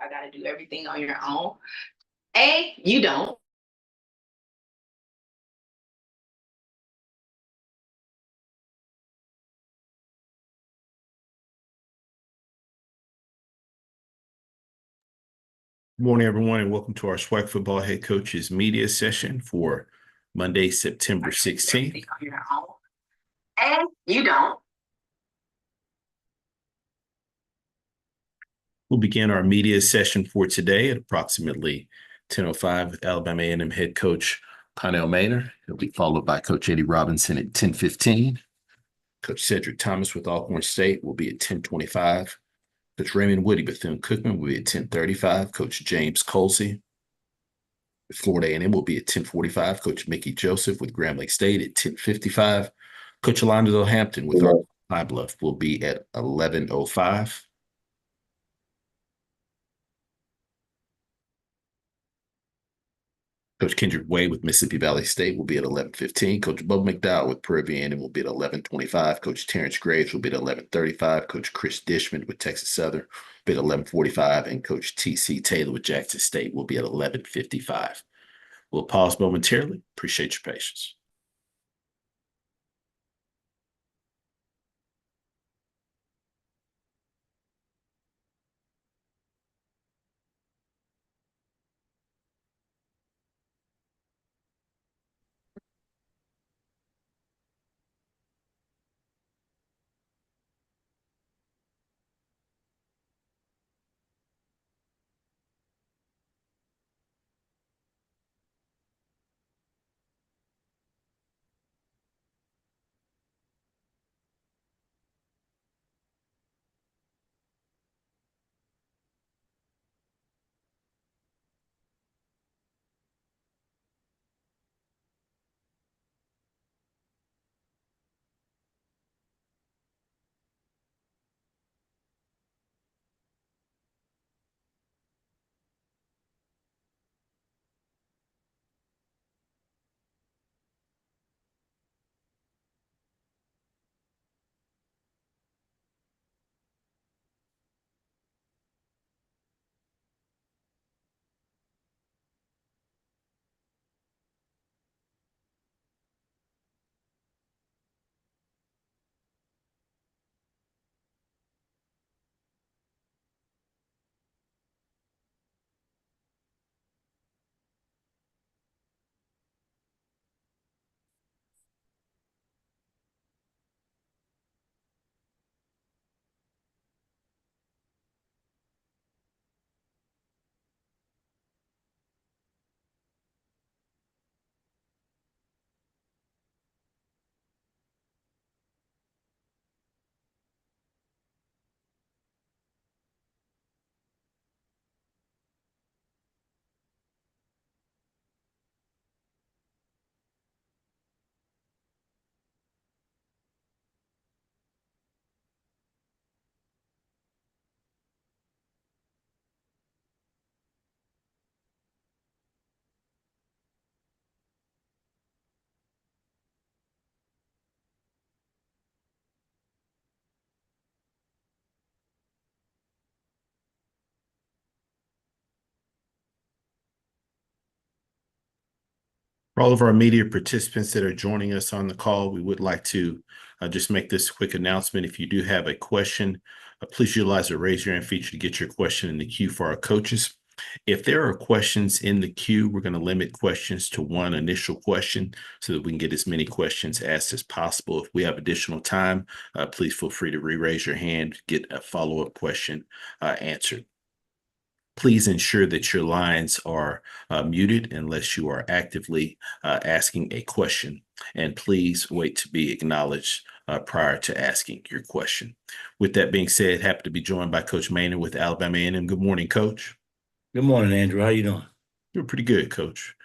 I got to do everything on your own. A, you don't. Good morning, everyone, and welcome to our SWAC football head coaches media session for Monday, September 16th. On your own. And you don't. We'll begin our media session for today at approximately 10:05 with Alabama A&M head coach Connell Maynor. He'll be followed by Coach Eddie Robinson at 10:15. Coach Cedric Thomas with Alcorn State will be at 10:25. Coach Raymond Woodie Bethune-Cookman will be at 10:35. Coach James Colzie with Florida A&M will be at 10:45. Coach Mickey Joseph with Grand Lake State at 10:55. Coach Alonzo Hampton with our High Bluff will be at 11:05. Coach Kendrick Way with Mississippi Valley State will be at 11:15. Coach Bubba McDowell with Prairie A&M will be at 11:25. Coach Terence Graves will be at 11:35. Coach Chris Dishman with Texas Southern will be at 11:45. And Coach T.C. Taylor with Jackson State will be at 11:55. We'll pause momentarily. Appreciate your patience. For all of our media participants that are joining us on the call, we would like to just make this quick announcement. If you do have a question, please utilize the raise your hand feature to get your question in the queue for our coaches. If there are questions in the queue, we're going to limit questions to one initial question so that we can get as many questions asked as possible. If we have additional time, please feel free to re-raise your hand, get a follow-up question answered. Please ensure that your lines are muted unless you are actively asking a question. And please wait to be acknowledged prior to asking your question. With that being said, happy to be joined by Coach Maynor with Alabama A&M. Good morning, Coach. Good morning, Andrew. How you doing? Doing pretty good, Coach.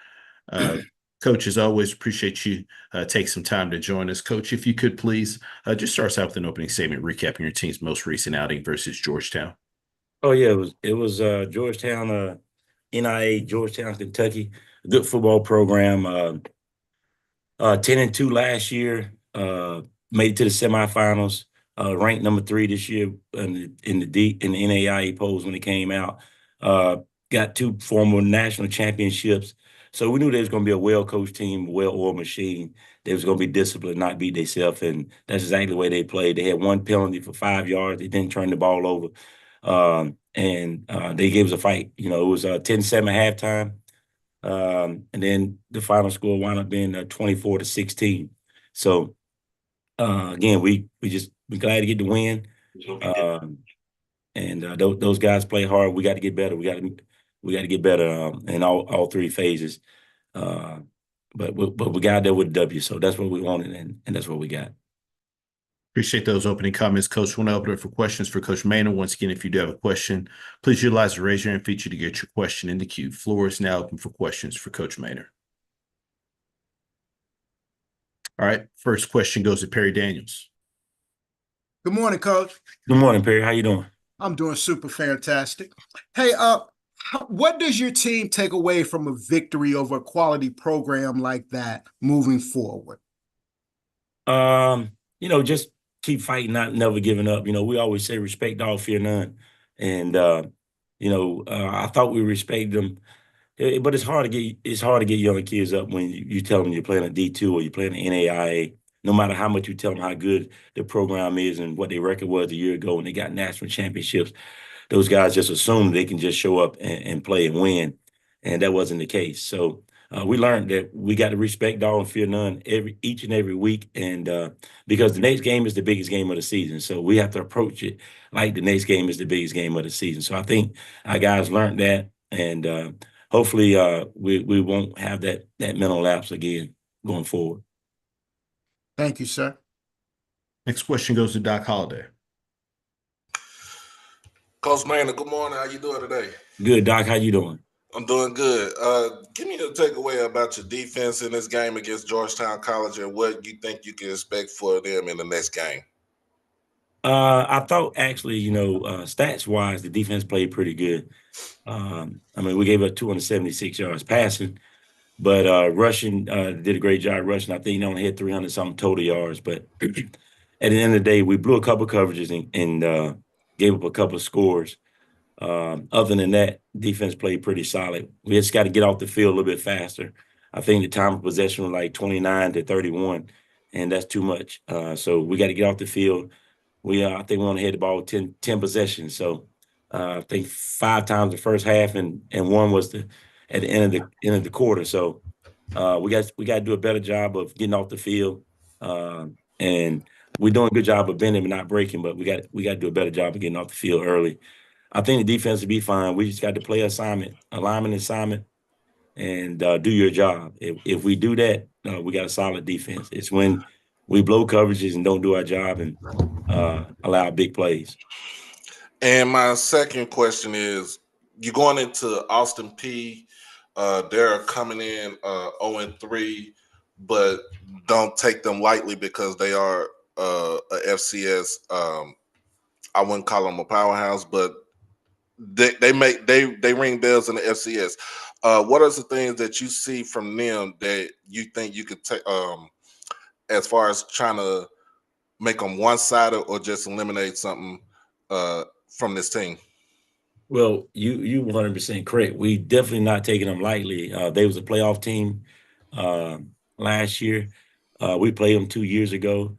Coach, as always, appreciate you take some time to join us. Coach, if you could please just start us out with an opening statement recapping your team's most recent outing versus Georgetown. Oh yeah, it was Georgetown, NIA, Georgetown, Kentucky. A good football program. 10-2 last year. Made it to the semifinals. Ranked number 3 this year in the NAIA polls when it came out. got 2 former national championships. So we knew they was going to be a well-coached team, a well-oiled machine. They was going to be disciplined, not beat themselves, and that's exactly the way they played. They had 1 penalty for 5 yards. They didn't turn the ball over, and they gave us a fight. You know, it was 10-7 at halftime, and then the final score wound up being 24-16. So again, we're glad to get the win. And those guys play hard. We got to get better. We got to get better in all 3 phases. But we got there with a W, so that's what we wanted, and that's what we got. Appreciate those opening comments, Coach. Want to open it for questions for Coach Maynor. Once again, if you do have a question, please utilize the raise your hand feature to get your question in the queue. Floor is now open for questions for Coach Maynor. All right, first question goes to Perry Daniels. Good morning, Coach. Good morning, Perry. How you doing? I'm doing super fantastic. Hey, what does your team take away from a victory over a quality program like that moving forward? You know, just keep fighting, never giving up. You know, we always say respect all, fear none. And you know, I thought we respected them. But it's hard to get young kids up when you tell them you're playing a D2 or you're playing an NAIA. No matter how much you tell them how good the program is and what their record was a year ago when they got national championships, those guys just assume they can just show up and play and win, and that wasn't the case. So we learned that we got to respect all and fear none each and every week, and because the next game is the biggest game of the season, so we have to approach it like the next game is the biggest game of the season. So I think our guys learned that, and hopefully we won't have that mental lapse again going forward. Thank you, sir. Next question goes to Doc Holliday. Coach Maynor, good morning. How you doing today? Good, Doc. How you doing? I'm doing good. Give me a takeaway about your defense in this game against Georgetown College and what you think you can expect for them in the next game. I thought actually, you know, stats-wise, the defense played pretty good. I mean, we gave up 276 yards passing, but rushing did a great job rushing. I think they only had 300-something total yards. But at the end of the day, we blew a couple coverages and gave up a couple of scores. Other than that, defense played pretty solid. We just got to get off the field a little bit faster. I think the time of possession was like 29-31, and that's too much. So we got to get off the field. I think we only had the ball 10 possessions. So I think 5 times the first half, and one was at the end of the quarter. So we got to do a better job of getting off the field, and we're doing a good job of bending and not breaking. But we got to do a better job of getting off the field early. I think the defense will be fine. We just got to play alignment assignment, and do your job. If we do that, we got a solid defense. It's when we blow coverages and don't do our job and allow big plays. And my second question is, you're going into Austin P. They're coming in 0-3, but don't take them lightly because they are a FCS. I wouldn't call them a powerhouse, but they ring bells in the FCS. What are the things that you see from them that you think you could take as far as trying to make them one-sided or just eliminate something from this team? Well, you 100% correct. We definitely not taking them lightly. They was a playoff team last year. We played them 2 years ago.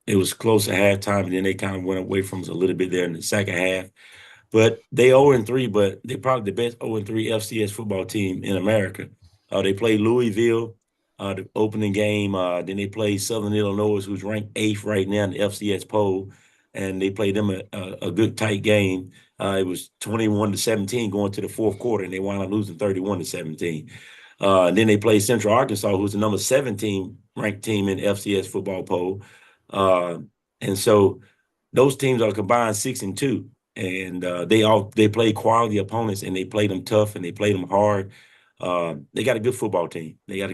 It was close at halftime, and then they kind of went away from us a little bit there in the second half. But they 0-3, but they're probably the best 0-3 FCS football team in America. They played Louisville, the opening game. Then they played Southern Illinois, who's ranked 8th right now in the FCS poll, and they played them a good tight game. It was 21-17 going to the fourth quarter, and they wound up losing 31-17. Then they played Central Arkansas, who's the number 17 ranked team in the FCS football poll. And so those teams are combined 6-2. And they play quality opponents, and they played them tough, and they played them hard. They got a good football team. You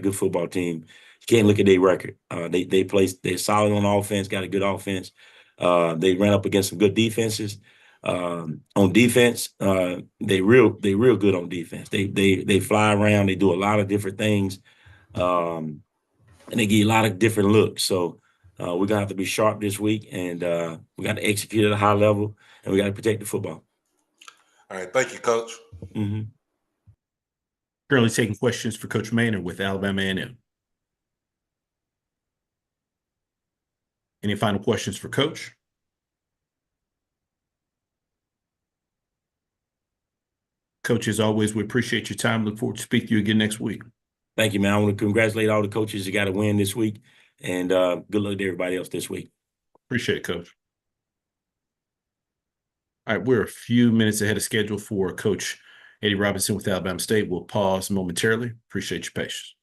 can't look at their record. They're solid on offense, got a good offense. They ran up against some good defenses. On defense, they real good on defense. They fly around, they do a lot of different things, and they get a lot of different looks. So we're gonna have to be sharp this week, and we got to execute at a high level, and we got to protect the football. All right, thank you, Coach. Mm-hmm. Currently taking questions for Coach Maynor with Alabama A&M. Any final questions for Coach? Coach, as always, we appreciate your time. Look forward to speaking to you again next week. Thank you, man. I want to congratulate all the coaches that got a win this week, and good luck to everybody else this week. Appreciate it, Coach. All right, we're a few minutes ahead of schedule for Coach Eddie Robinson with Alabama State. We'll pause momentarily. Appreciate your patience.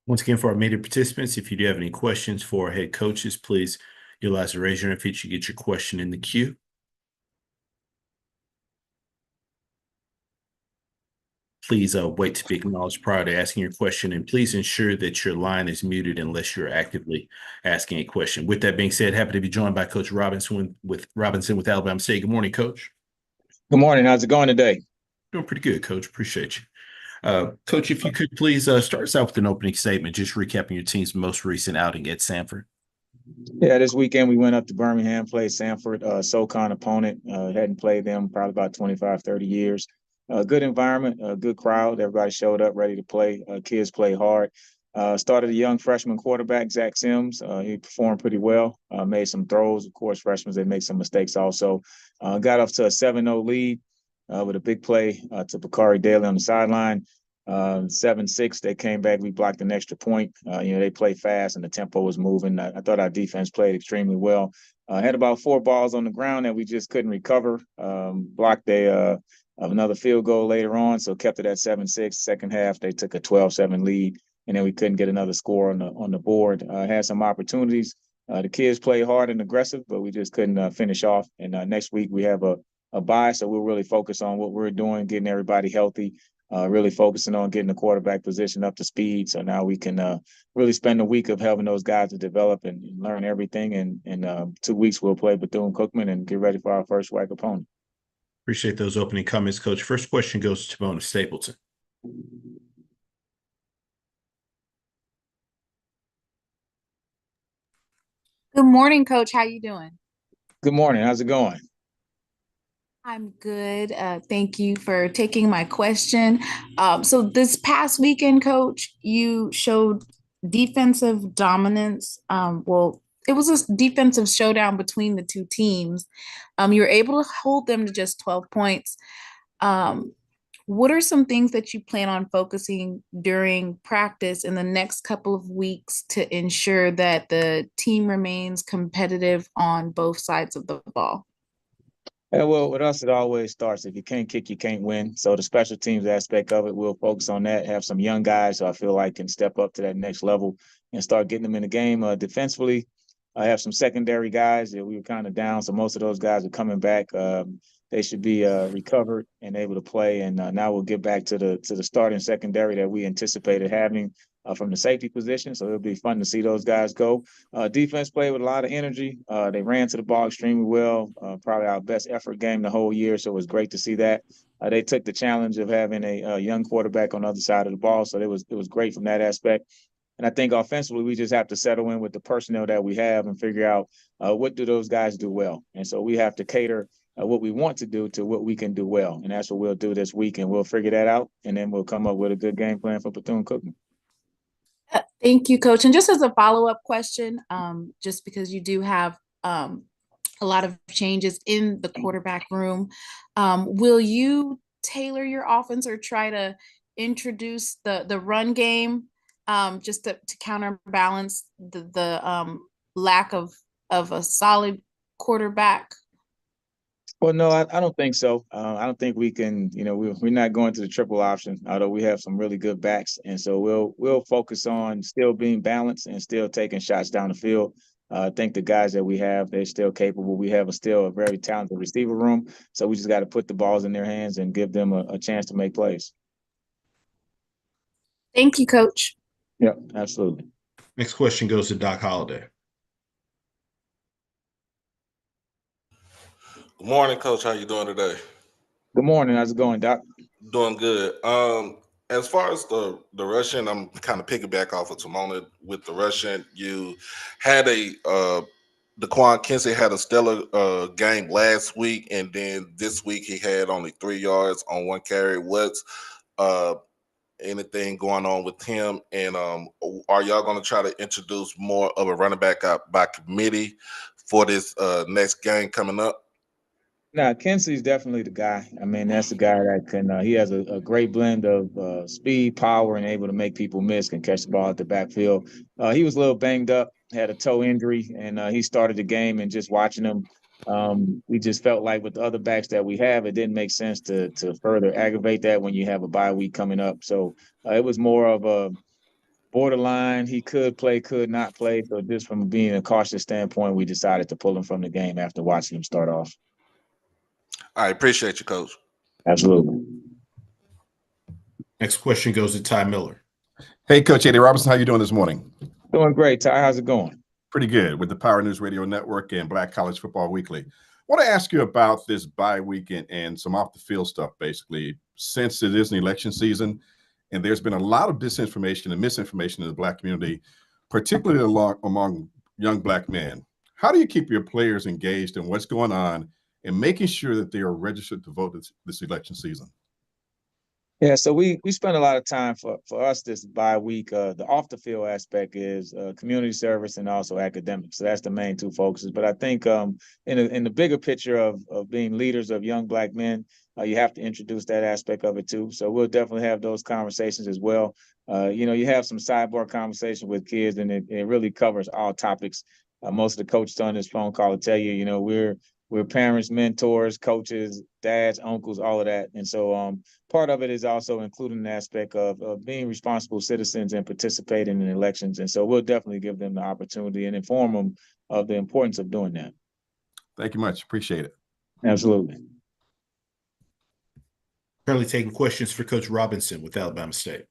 Once again, for our media participants, if you do have any questions for our head coaches, please utilize the raise your hand feature to get your question in the queue. Please wait to be acknowledged prior to asking your question, and please ensure that your line is muted unless you're actively asking a question. With that being said, happy to be joined by Coach Robinson with Alabama State. Good morning, Coach. Good morning. How's it going today? Doing pretty good, Coach. Appreciate you. Coach, if you could please start us out with an opening statement, just recapping your team's most recent outing at Sanford. Yeah, this weekend we went up to Birmingham, played Sanford, SoCon opponent. Hadn't played them probably about 25, 30 years. Good environment, good crowd. Everybody showed up ready to play. Kids play hard. Started a young freshman quarterback, Zach Sims. He performed pretty well, made some throws. Of course, freshmen, they make some mistakes also. Got off to a 7-0 lead with a big play to Bakari Daly on the sideline. 7-6, they came back. We blocked an extra point. They play fast and the tempo was moving. I thought our defense played extremely well. Had about 4 balls on the ground that we just couldn't recover. Blocked another field goal later on, so kept it at 7-6. Second half, they took a 12-7 lead, and then we couldn't get another score on the board. Had some opportunities. The kids played hard and aggressive, but we just couldn't finish off. And next week we have a bye, so we'll really focus on what we're doing, getting everybody healthy, really focusing on getting the quarterback position up to speed. So now we can really spend a week of helping those guys to develop and learn everything. And in 2 weeks, we'll play Bethune-Cookman and get ready for our first SWAC opponent. Appreciate those opening comments, Coach. First question goes to Mona Stapleton. Good morning, Coach. How you doing? Good morning. How's it going? I'm good. Thank you for taking my question. So this past weekend, Coach, you showed defensive dominance. It was a defensive showdown between the two teams. You were able to hold them to just 12 points. What are some things that you plan on focusing during practice in the next couple of weeks to ensure that the team remains competitive on both sides of the ball? Yeah, well, with us, it always starts. If you can't kick, you can't win. So the special teams aspect of it, we'll focus on that. Have some young guys who I feel like can step up to that next level and start getting them in the game. Defensively, I have some secondary guys that we were kind of down. So most of those guys are coming back. They should be recovered and able to play. And now we'll get back to the starting secondary that we anticipated having from the safety position. So it'll be fun to see those guys go. Defense played with a lot of energy. They ran to the ball extremely well. Probably our best effort game the whole year. So it was great to see that. They took the challenge of having a young quarterback on the other side of the ball. So it was great from that aspect. And I think offensively, we just have to settle in with the personnel that we have and figure out what do those guys do well. And so we have to cater what we want to do to what we can do well. And that's what we'll do this week. And we'll figure that out. And then we'll come up with a good game plan for Bethune-Cookman. Thank you, Coach. And just as a follow-up question, just because you do have a lot of changes in the quarterback room, will you tailor your offense or try to introduce the run game just to counterbalance the lack of a solid quarterback? Well, no, I don't think so. I don't think we can, we're not going to the triple option, although we have some really good backs. And so we'll focus on still being balanced and still taking shots down the field. I think the guys that we have, they're still capable. We have still a very talented receiver room. So we just got to put the balls in their hands and give them a chance to make plays. Thank you, Coach. Yeah, absolutely. Next question goes to Doc Holliday. Good morning, Coach. How you doing today? Good morning. How's it going, Doc? Doing good. As far as the rushing, I'm kind of piggyback off of Timona with the rushing. You had DeQuan Kinsey had a stellar game last week, and then this week he had only 3 yards on 1 carry. What's anything going on with him? And are y'all going to try to introduce more of a running back out by committee for this next game coming up? Nah, Kensey's definitely the guy. I mean, that's the guy that can. He has a great blend of speed, power, and able to make people miss. Can catch the ball at the backfield. He was a little banged up, had a toe injury, and he started the game. And just watching him, we just felt like with the other backs that we have, it didn't make sense to further aggravate that when you have a bye week coming up. So it was more of a borderline. He could play, could not play. So just from being a cautious standpoint, we decided to pull him from the game after watching him start off. I appreciate you, Coach. Absolutely. Next question goes to Ty Miller. Hey, Coach Eddie Robinson, how you doing this morning? Doing great, Ty. How's it going? Pretty good with the Power News Radio Network and Black College Football Weekly. I want to ask you about this bye weekend and some off-the-field stuff, basically. Since it is an election season, and there's been a lot of disinformation and misinformation in the Black community, particularly among young Black men. How do you keep your players engaged in what's going on and making sure that they are registered to vote this election season? Yeah, so we spend a lot of time for us this bye week. The off the field aspect is community service and also academics. So that's the main two focuses. But I think in the bigger picture of being leaders of young Black men, you have to introduce that aspect of it too. So we'll definitely have those conversations as well. You have some sidebar conversation with kids, and it really covers all topics. Most of the coaches on this phone call will tell you, we're parents, mentors, coaches, dads, uncles, all of that. And so part of it is also including the aspect of being responsible citizens and participating in elections. And so we'll definitely give them the opportunity and inform them of the importance of doing that. Thank you much. Appreciate it. Absolutely. Currently taking questions for Coach Robinson with Alabama State.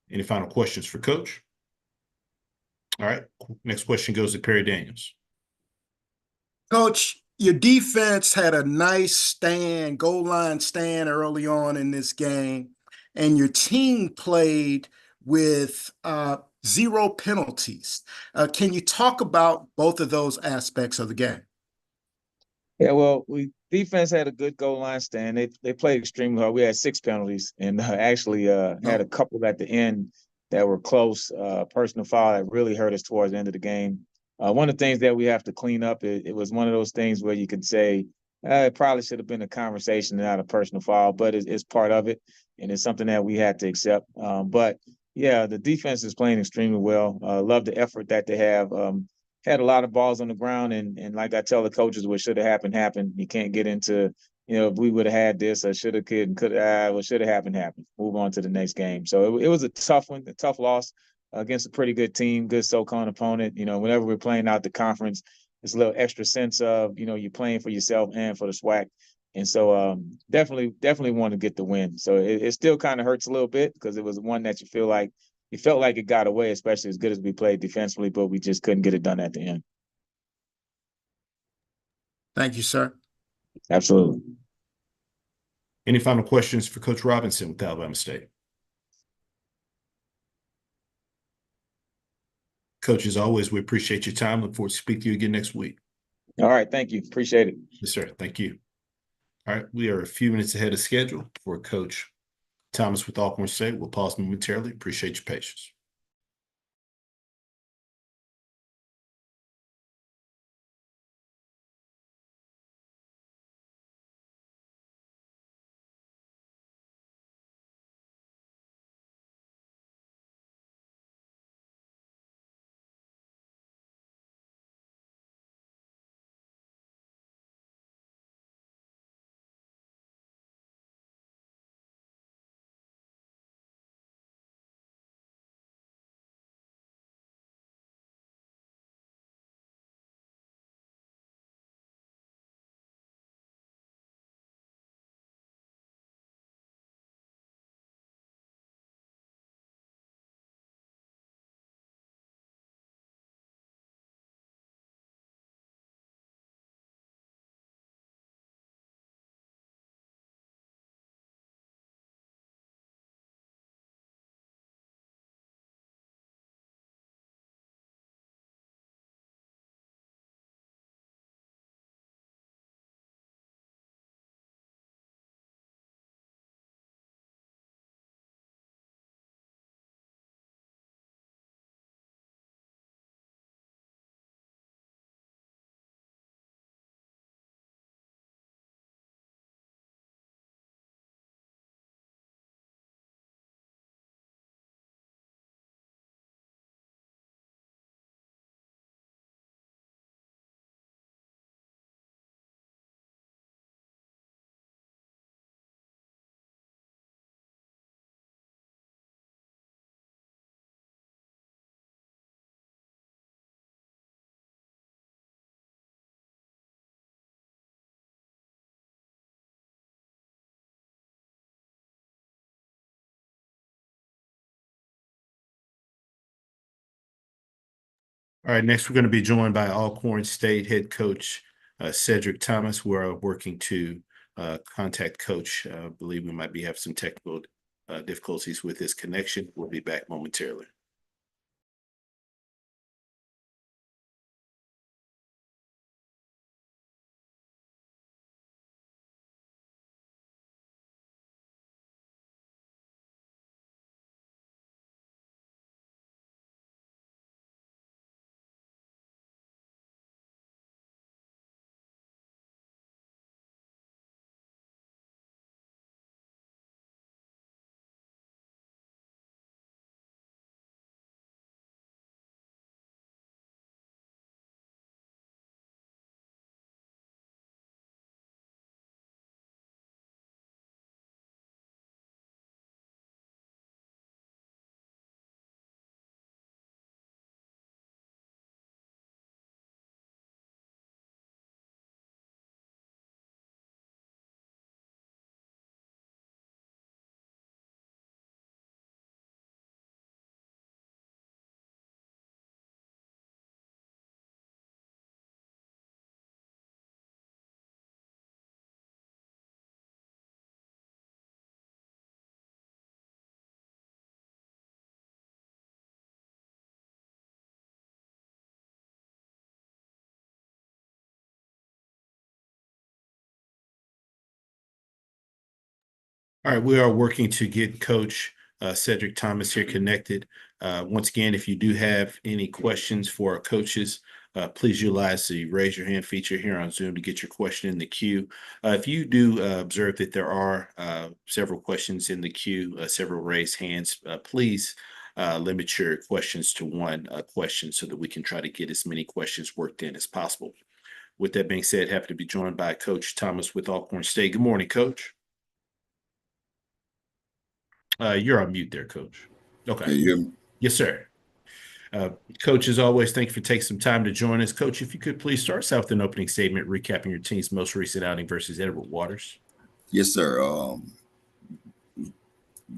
Any final questions for Coach? All right. Next question goes to Perry Daniels. Coach, your defense had a nice stand, goal line stand early on in this game, and your team played with 0 penalties. Can you talk about both of those aspects of the game? Yeah, well, defense had a good goal line stand. They played extremely hard. We had 6 penalties, and actually had a couple at the end that were close. Personal foul that really hurt us towards the end of the game. One of the things that we have to clean up, it was one of those things where you could say it probably should have been a conversation and not a personal foul, but it's part of it, and it's something that we had to accept. But yeah, the defense is playing extremely well. Love the effort that they have. Had a lot of balls on the ground, and like I tell the coaches, what should have happened. You can't get into, if we would have had this, or should have, could what should have happened. Move on to the next game. So it was a tough one, a tough loss against a pretty good team, good SoCon opponent. Whenever we're playing out the conference, it's a little extra sense of, you're playing for yourself and for the SWAC. And so definitely want to get the win. So it still kind of hurts a little bit because it was one that you felt like it got away, especially as good as we played defensively, but we just couldn't get it done at the end. Thank you, sir. Absolutely. Any final questions for Coach Robinson with Alabama State? Coach, as always, we appreciate your time. Look forward to speaking to you again next week. All right. Thank you. Appreciate it. Yes, sir. Thank you. All right. We are a few minutes ahead of schedule for Coach Thomas with Alcorn State. We'll pause momentarily. Appreciate your patience. All right, next we're going to be joined by Alcorn State head coach Cedric Thomas. We're working to contact Coach. I believe we might be having some technical difficulties with his connection. We'll be back momentarily. All right, we are working to get Coach Cedric Thomas here connected. Once again, if you do have any questions for our coaches, please utilize the raise your hand feature here on Zoom to get your question in the queue. If you do observe that there are several questions in the queue, several raised hands, please limit your questions to one question so that we can try to get as many questions worked in as possible. With that being said, happy to be joined by Coach Thomas with Alcorn State. Good morning, Coach. You're on mute there, Coach. Okay. Can you hear me? Yes, sir. Coach, as always, thank you for taking some time to join us. Coach, if you could please start us out with an opening statement recapping your team's most recent outing versus Edward Waters. Yes, sir.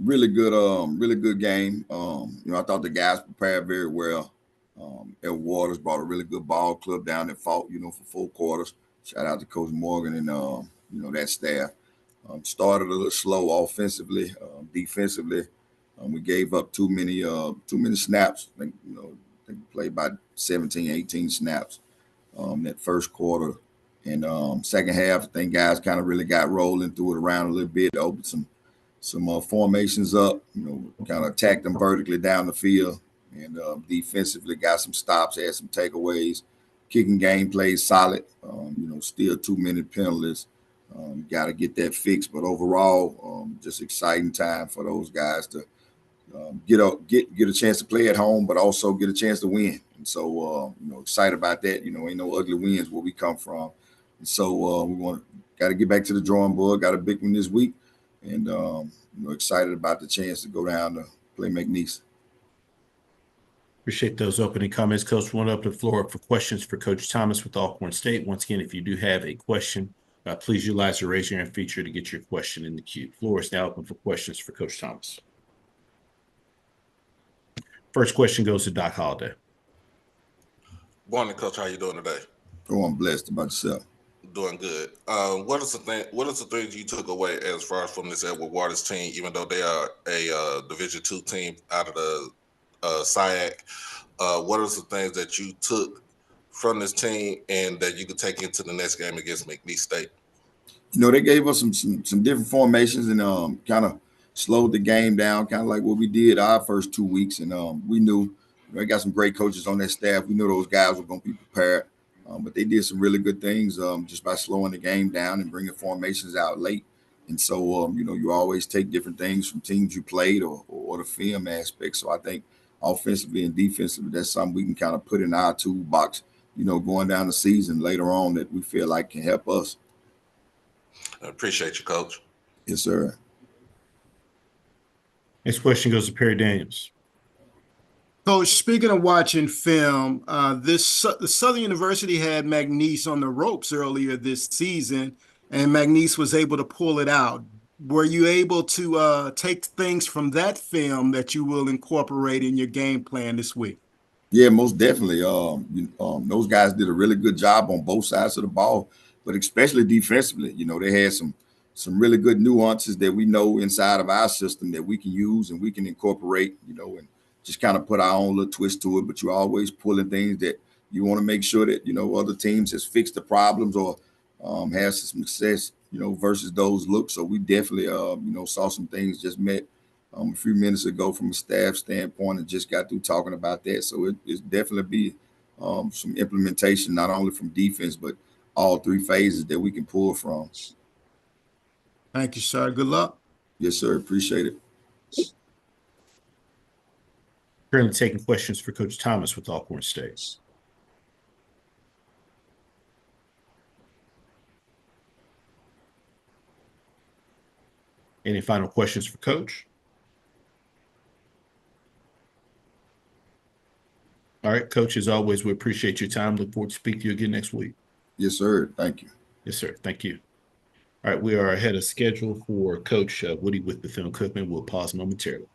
Really good game. I thought the guys prepared very well. Edward Waters brought a really good ball club down that fought, for 4 quarters. Shout out to Coach Morgan and that staff. Started a little slow offensively, defensively. We gave up too many snaps. I think we played about 17, 18 snaps that first quarter. And second half, I think guys kind of really got rolling, threw it around a little bit, opened some formations up, kind of attacked them vertically down the field, and defensively got some stops, had some takeaways. Kicking game played solid. Still too many penalties. Got to get that fixed, but overall, just exciting time for those guys to get a chance to play at home, but also get a chance to win. And so, excited about that. Ain't no ugly wins where we come from. And so we got to get back to the drawing board. Got a big one this week, and excited about the chance to go down to play McNeese. Appreciate those opening comments, Coach. We'll open the floor up for questions for Coach Thomas with Alcorn State. Once again, if you do have a question, please utilize the raise your hand feature to get your question in the queue. Floor is now open for questions for Coach Thomas. First question goes to Doc Holliday. Morning, Coach. How you doing today? Oh, I'm blessed. About yourself? Doing good. What is the things you took away as far as from this Edward Waters team, even though they are a Division II team out of the SWAC? What are some things that you took from this team and that you could take into the next game against McNeese State? They gave us some different formations and kind of slowed the game down, kind of like what we did our first 2 weeks. And we knew they got some great coaches on that staff. We knew those guys were going to be prepared, but they did some really good things just by slowing the game down and bringing formations out late. And so, you always take different things from teams you played or the film aspect. So I think offensively and defensively, that's something we can kind of put in our toolbox, going down the season later on that we feel like can help us. I appreciate you, Coach. Yes, sir. Next question goes to Perry Daniels. Coach, speaking of watching film, the Southern University had McNeese on the ropes earlier this season, and McNeese was able to pull it out. Were you able to take things from that film that you will incorporate in your game plan this week? Yeah, most definitely. Those guys did a really good job on both sides of the ball, but especially defensively. They had some really good nuances that we know inside of our system that we can use and we can incorporate, and just kind of put our own little twist to it. But you're always pulling things that you want to make sure that, other teams has fixed the problems or has some success, versus those looks. So we definitely, saw some things. Just met a few minutes ago from a staff standpoint and just got through talking about that. So it's definitely be some implementation, not only from defense, but all 3 phases that we can pull from. Thank you, sir. Good luck. Yes, sir. Appreciate it. Currently taking questions for Coach Thomas with Alcorn State. Any final questions for Coach? All right, Coach, as always, we appreciate your time. Look forward to speaking to you again next week. Yes, sir. Thank you. Yes, sir. Thank you. All right, we are ahead of schedule for Coach Woodie with Bethune-Cookman. We'll pause momentarily.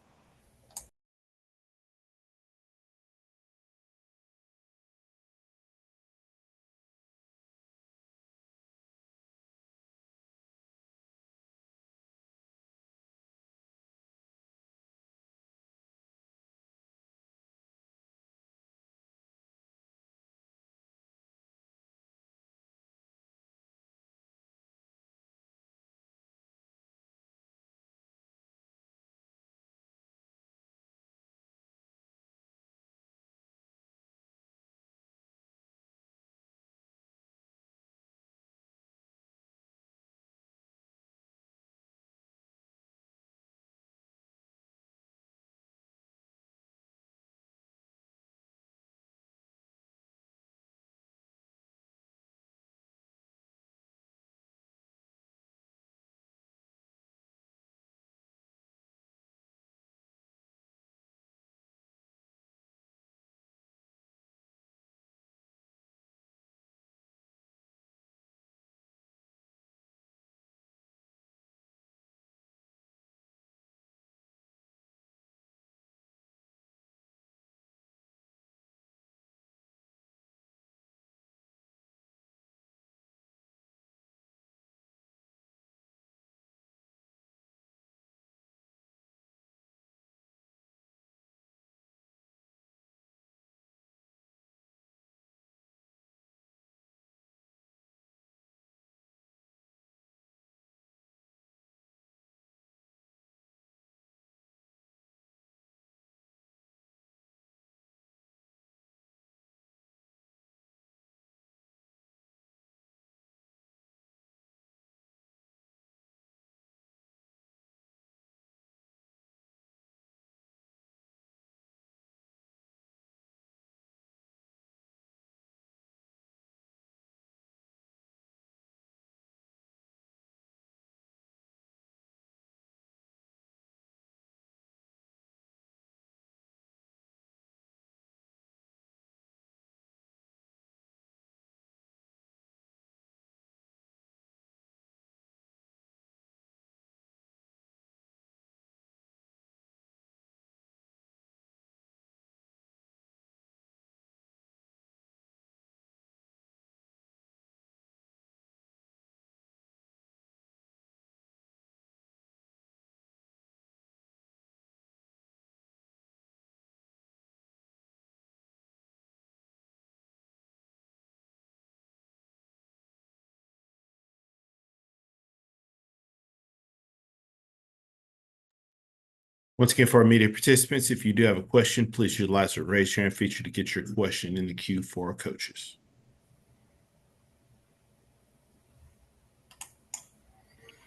Once again, for our media participants, if you do have a question, please utilize the raise hand feature to get your question in the queue for our coaches.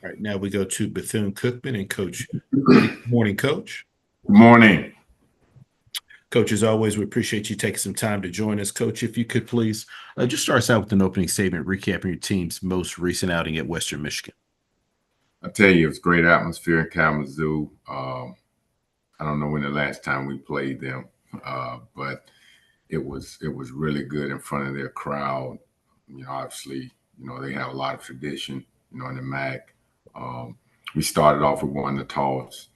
All right, now we go to Bethune-Cookman and Coach. Good morning, Coach. Good morning. Coach, as always, we appreciate you taking some time to join us. Coach, if you could please just start us out with an opening statement recapping your team's most recent outing at Western Michigan. I tell you, it's great atmosphere in Kalamazoo. I don't know when the last time we played them, but it was really good in front of their crowd. You know, obviously, you know, they have a lot of tradition, you know, in the MAC. We started off with one of the toss,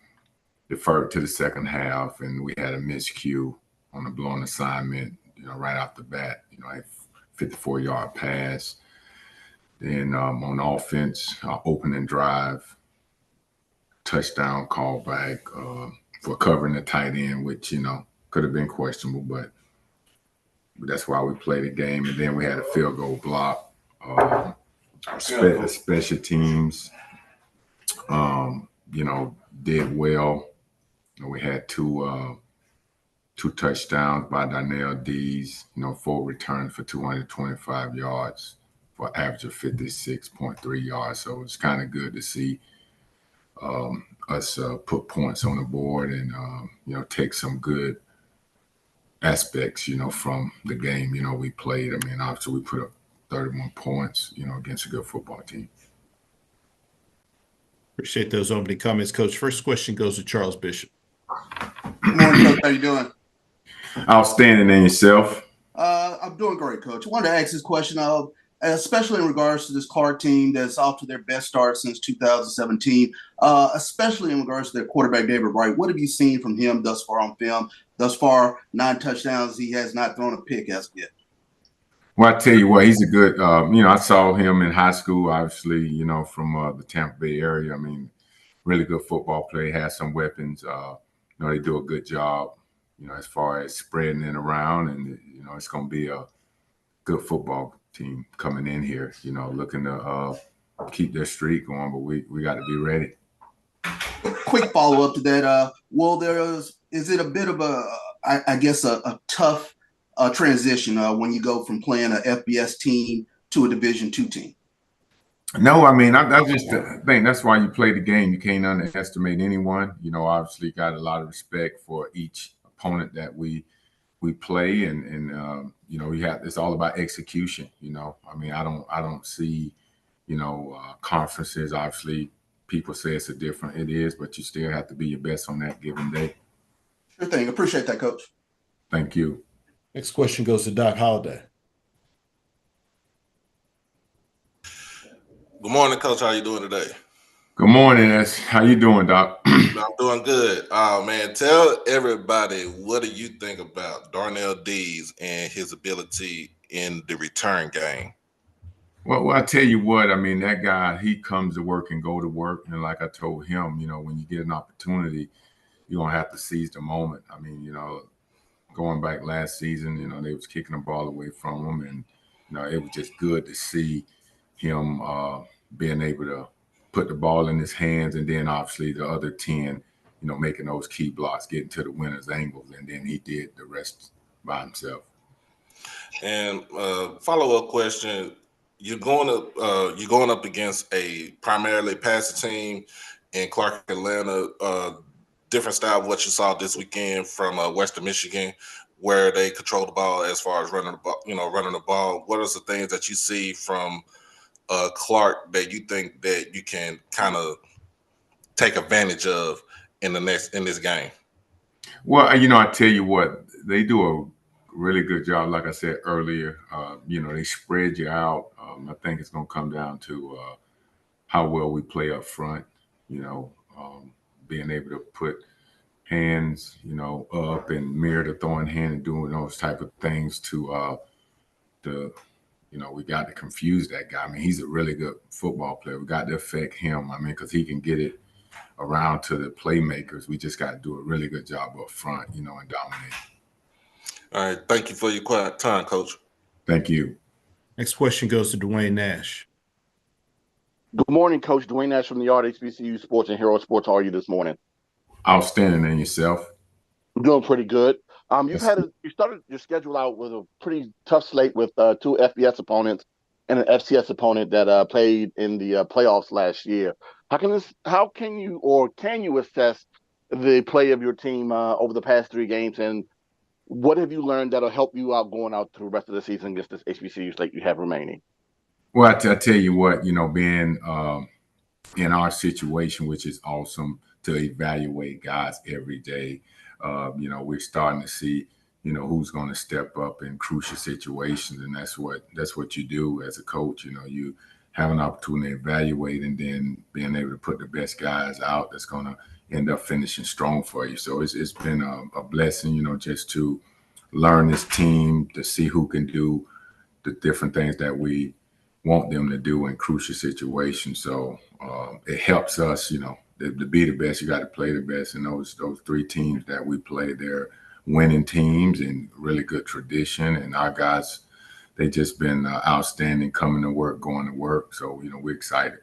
deferred to the second half, and we had a miscue on a blown assignment, you know, right off the bat, you know, a 54-yard pass. Then on offense, opening drive, touchdown call back for covering the tight end, which, you know, could have been questionable, but that's why we played the game. And then we had a field goal block. Special teams, you know, did well. You know, we had two touchdowns by Darnell Dees, you know, 4 returns for 225 yards for average of 56.3 yards. So it's kind of good to see us put points on the board and, you know, take some good aspects, you know, from the game, you know, we played. I mean, obviously we put up 31 points, you know, against a good football team. Appreciate those opening comments, Coach. First question goes to Charles Bishop. Good morning, Coach. How you doing? Outstanding. And yourself? I'm doing great, Coach. I wanted to ask this question of, especially in regards to this Clark team that's off to their best start since 2017, especially in regards to their quarterback, David Wright. What have you seen from him thus far on film? Thus far, 9 touchdowns. He has not thrown a pick as of yet. Well, I tell you what, he's a good, you know, I saw him in high school, obviously, you know, from the Tampa Bay area. I mean, really good football player, has some weapons. You know, they do a good job, you know, as far as spreading it around. And, you know, it's going to be a good football team coming in here, you know, looking to keep their streak going, but we got to be ready. Quick follow-up to that. Is it a bit of I guess a tough transition when you go from playing an FBS team to a Division II team? No, I mean, I just think that's why you play the game. You can't underestimate anyone. You know, obviously got a lot of respect for each opponent that we play, and you know, it's all about execution. You know, I mean, I don't see, you know, conferences. Obviously, people say it is, but you still have to be your best on that given day. Sure thing. Appreciate that, Coach. Thank you. Next question goes to Doc Holliday. Good morning, Coach. How you doing today? Good morning. How you doing, Doc? I'm doing good. Man, tell everybody, what do you think about Darnell Dees and his ability in the return game? Well, I tell you what, I mean, that guy, he comes to work and go to work. And like I told him, you know, when you get an opportunity, you're going to have to seize the moment. I mean, you know, going back last season, you know, they was kicking the ball away from him. And, you know, it was just good to see him being able to put the ball in his hands, and then obviously the other 10, you know, making those key blocks, getting to the winner's angles, and then he did the rest by himself. And follow-up question: you're going up against a primarily passing team in Clark, Atlanta. Different style of what you saw this weekend from Western Michigan, where they control the ball as far as running the ball. What are the things that you see from Clark that you think that you can kind of take advantage of in this game? Well, you know, I tell you what, they do a really good job. Like I said earlier, you know, they spread you out. I think it's going to come down to how well we play up front, you know, being able to put hands, you know, up and mirror the throwing hand and doing those type of things to you know, we got to confuse that guy. I mean, he's a really good football player. We got to affect him. I mean, because he can get it around to the playmakers. We just got to do a really good job up front, you know, and dominate. All right. Thank you for your quiet time, Coach. Thank you. Next question goes to Dwayne Nash. Good morning, Coach. Dwayne Nash from the Yard, HBCU Sports and Hero Sports. How are you this morning? Outstanding. And yourself? I'm doing pretty good. That's good. You started your schedule out with a pretty tough slate with two FBS opponents and an FCS opponent that played in the playoffs last year. How can you assess the play of your team over the past three games, and what have you learned that'll help you out going out through the rest of the season against this HBCU slate you have remaining? Well, I tell you what, being in our situation, which is awesome to evaluate guys every day. We're starting to see, who's going to step up in crucial situations, and that's what you do as a coach. You have an opportunity to evaluate, and then being able to put the best guys out that's going to end up finishing strong for you. So it's been a blessing, just to learn this team, to see who can do the different things that we want them to do in crucial situations. So it helps us, to be the best. You got to play the best. And those three teams that we play, they're winning teams and really good tradition. And our guys, they just been outstanding, coming to work, going to work. So we're excited.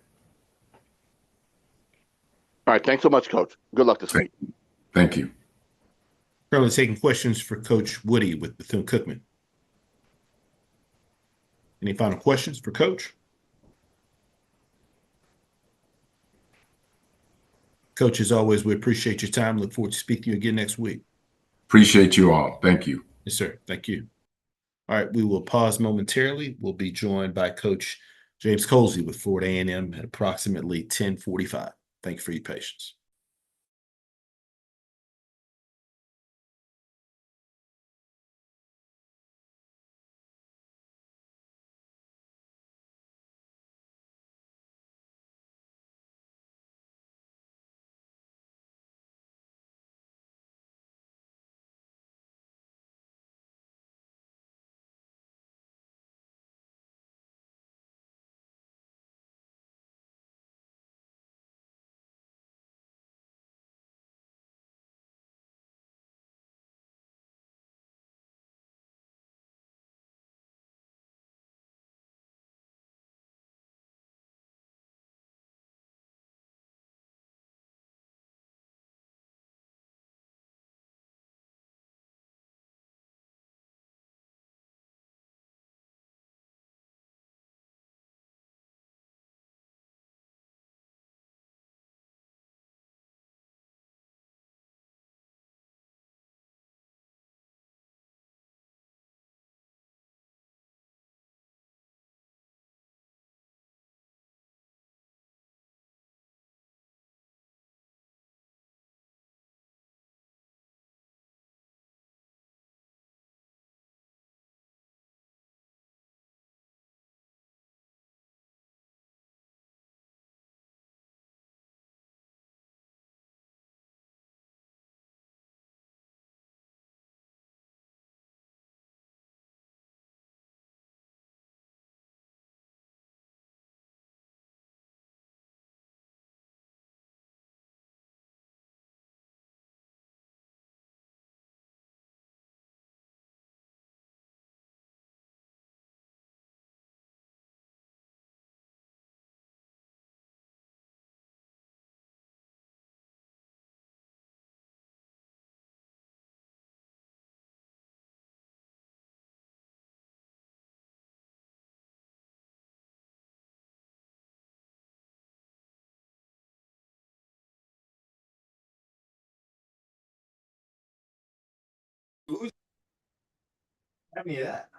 All right, thanks so much, Coach. Good luck this week. Thank you. Currently taking questions for Coach Woodie with Bethune-Cookman. Any final questions for Coach? Coach, as always, we appreciate your time. Look forward to speaking to you again next week. Appreciate you all. Thank you. Yes, sir. Thank you. All right, we will pause momentarily. We'll be joined by Coach James Colzie with Florida A&M at approximately 10:45. Thank you for your patience. Have me that.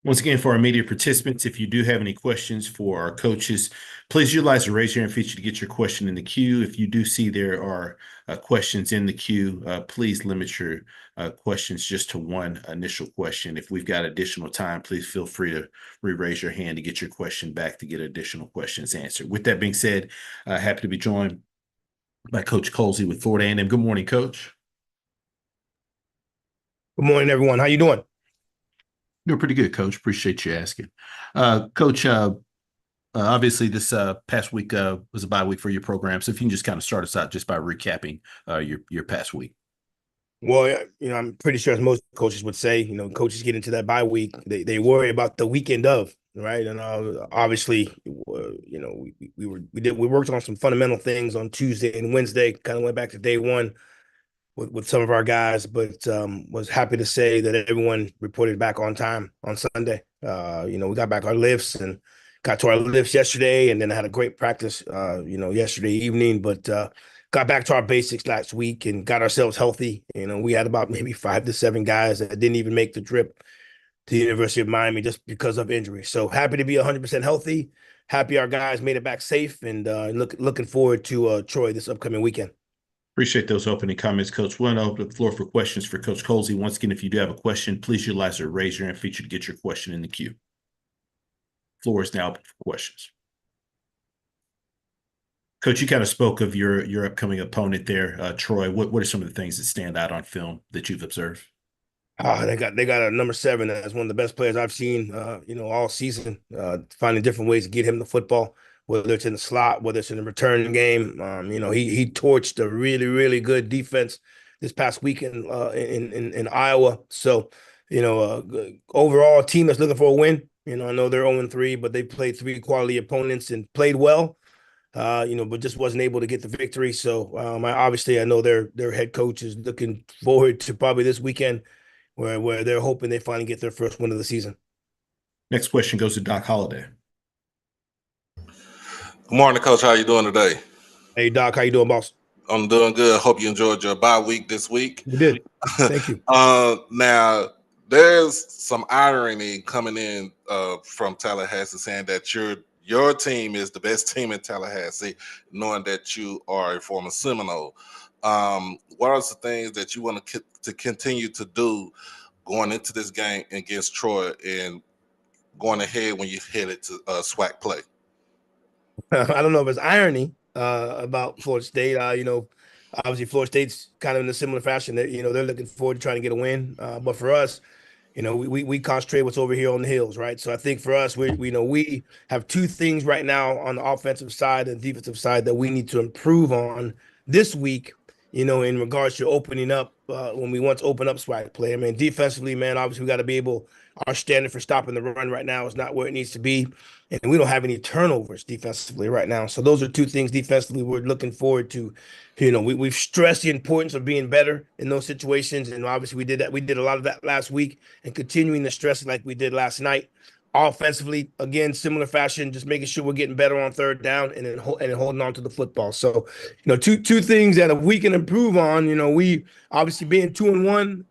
Once again, for our media participants, if you do have any questions for our coaches, please utilize the raise your hand feature to get your question in the queue. If you do see there are questions in the queue, please limit your questions just to one initial question. If we've got additional time, please feel free to re-raise your hand to get your question back to get additional questions answered. With that being said, happy to be joined by Coach Colzie with Florida A&M. Good morning, Coach. Good morning, everyone. How you doing? Doing pretty good, Coach. Appreciate you asking. Coach, obviously this past week was a bye week for your program. So if you can just kind of start us out just by recapping your past week. Well, I'm pretty sure as most coaches would say, coaches get into that bye week, they worry about the weekend of, right? And obviously, we worked on some fundamental things on Tuesday and Wednesday, kind of went back to day one with some of our guys, but was happy to say that everyone reported back on time on Sunday. We got back our lifts and got to our lifts yesterday, and then had a great practice, yesterday evening, but got back to our basics last week and got ourselves healthy. We had about maybe 5 to 7 guys that didn't even make the trip to the University of Miami just because of injury. So happy to be 100% healthy. Happy our guys made it back safe, and looking forward to Troy this upcoming weekend. Appreciate those opening comments, Coach. We'll open the floor for questions for Coach Colzie. Once again, if you do have a question, please utilize the raise your hand feature to get your question in the queue. Floor is now open for questions. Coach, you kind of spoke of your upcoming opponent there, Troy. What are some of the things that stand out on film that you've observed? They got a number 7 that's one of the best players I've seen, all season. Finding different ways to get him the football, whether it's in the slot, whether it's in the return game. He torched a really, really good defense this past weekend in Iowa. So, overall, a team that's looking for a win. I know they're 0-3, but they played 3 quality opponents and played well. But just wasn't able to get the victory. So, I know their head coach is looking forward to probably this weekend, where they're hoping they finally get their first win of the season. Next question goes to Doc Holliday. Good morning, Coach. How you doing today? Hey, Doc. How you doing, boss? I'm doing good. Hope you enjoyed your bye week this week. We did. Thank you. Now, there's some irony coming in from Tallahassee saying that your team is the best team in Tallahassee, knowing that you are a former Seminole. What are the things that you want to continue to do going into this game against Troy and going ahead when you headed to SWAC play? I don't know if it's irony about Florida State. Obviously Florida State's kind of in a similar fashion that, they're looking forward to trying to get a win. But for us, we concentrate what's over here on the hills, right? So I think for us, we have 2 things right now on the offensive side and defensive side that we need to improve on this week, in regards to opening up when we want to open up SWAC play. I mean, defensively, man, obviously we got to be able, our standard for stopping the run right now is not where it needs to be. And we don't have any turnovers defensively right now. So those are 2 things defensively we're looking forward to. We've stressed the importance of being better in those situations. And obviously we did that. We did a lot of that last week, and continuing to stress it like we did last night. Offensively, again, similar fashion, just making sure we're getting better on 3rd down and then holding on to the football. So, two things that we can improve on. We obviously being 2-1,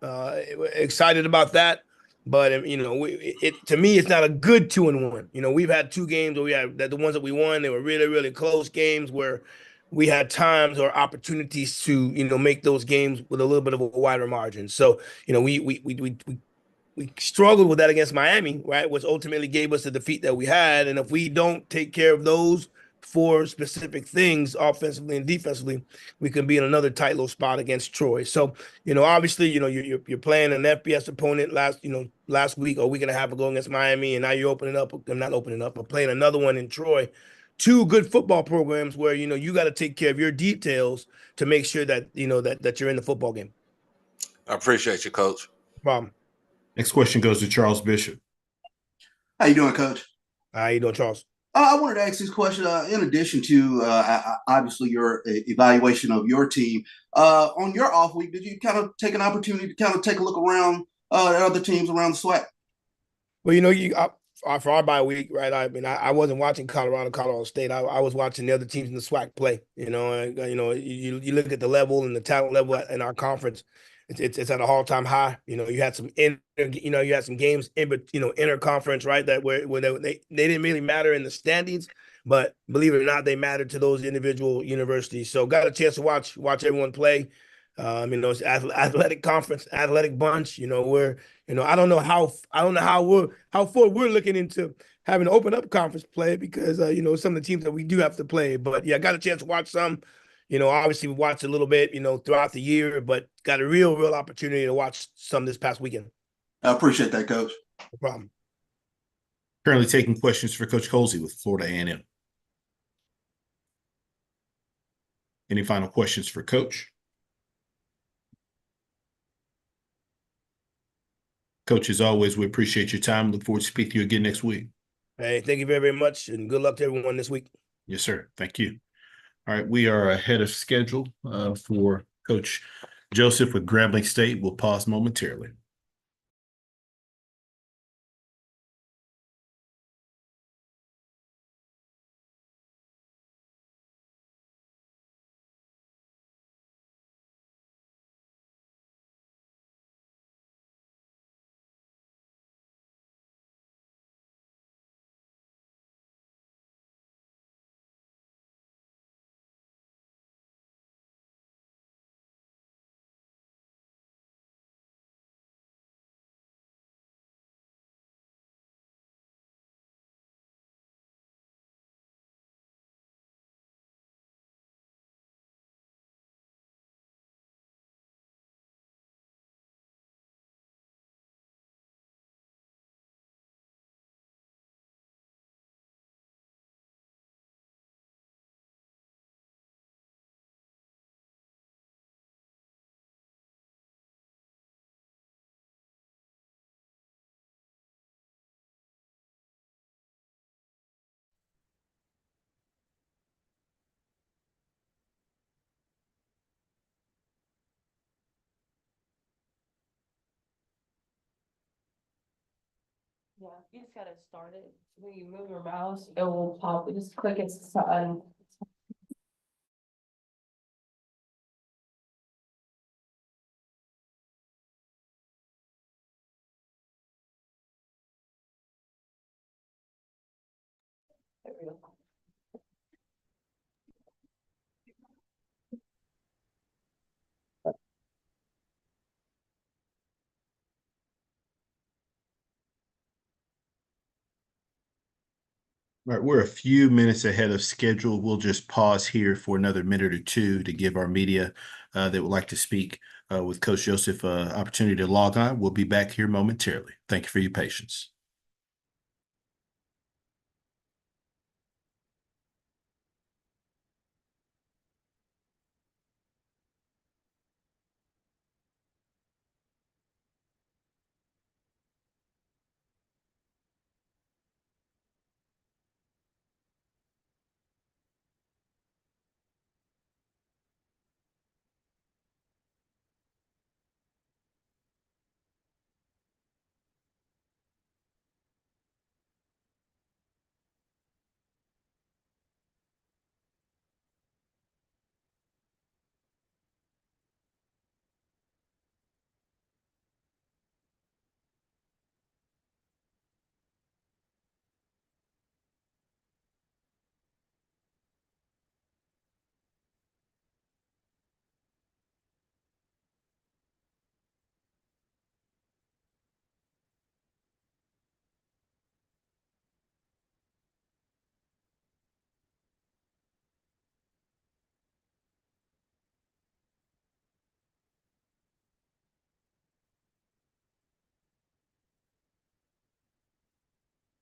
excited about that. But to me, it's not a good 2-1. We've had 2 games where we had the ones that we won. They were really, really close games where we had times or opportunities to make those games with a little bit of a wider margin. So we struggled with that against Miami, right, which ultimately gave us the defeat that we had. And if we don't take care of those 4 specific things, offensively and defensively, we can be in another tight little spot against Troy. So, obviously, you're playing an FBS opponent last week or week and a half ago against Miami, and now you're playing another one in Troy. 2 good football programs where, you got to take care of your details to make sure that, that you're in the football game. I appreciate you, Coach. Problem. Next question goes to Charles Bishop. How you doing, Coach? How you doing, Charles? I wanted to ask this question in addition to obviously your evaluation of your team. On your off week, did you kind of take an opportunity to kind of take a look around at other teams around the SWAC? Well, for our bye week, right? I wasn't watching Colorado State. I was watching the other teams in the SWAC play. You look at the level and the talent level in our conference. it's at an all-time high. You know, you had some you had some games in, but interconference, right? That where they didn't really matter in the standings, but believe it or not, they mattered to those individual universities. So got a chance to watch everyone play. It's athletic conference, athletic bunch. I don't know how far we're looking into having to open up conference play because some of the teams that we do have to play. But yeah, I got a chance to watch some. Obviously we watched a little bit, throughout the year, but got a real opportunity to watch some this past weekend. I appreciate that, Coach. No problem. Currently taking questions for Coach Colzie with Florida A&M. Any final questions for Coach? Coach, as always, we appreciate your time. Look forward to speaking to you again next week. Hey, thank you very, very much, and good luck to everyone this week. Yes, sir. Thank you. All right, we are ahead of schedule for Coach Joseph with Grambling State. We'll pause momentarily. Yeah, you just gotta start it. When you move your mouse, it will pop. You just click it to There we go. All right, we're a few minutes ahead of schedule. We'll just pause here for another minute or two to give our media that would like to speak with Coach Joseph opportunity to log on. We'll be back here momentarily. Thank you for your patience.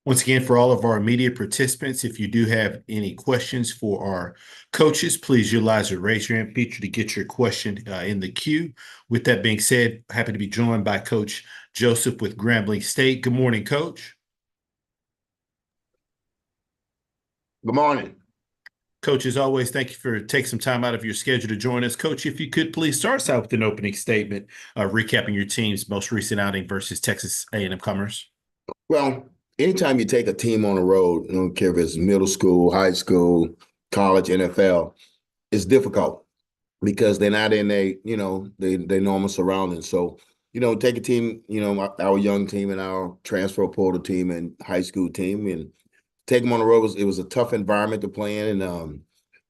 Once again, for all of our media participants, if you do have any questions for our coaches, please utilize the raise your hand feature to get your question in the queue. With that being said, happy to be joined by Coach Joseph with Grambling State. Good morning, Coach. Good morning. Coach, as always, thank you for taking some time out of your schedule to join us. Coach, if you could please start us out with an opening statement, recapping your team's most recent outing versus Texas A&M Commerce. Well, anytime you take a team on the road, I don't care if it's middle school, high school, college, NFL, it's difficult. because they're not in their normal surroundings. So, take a team, our young team and our transfer portal team and high school team, and take them on the road. It was a tough environment to play in, and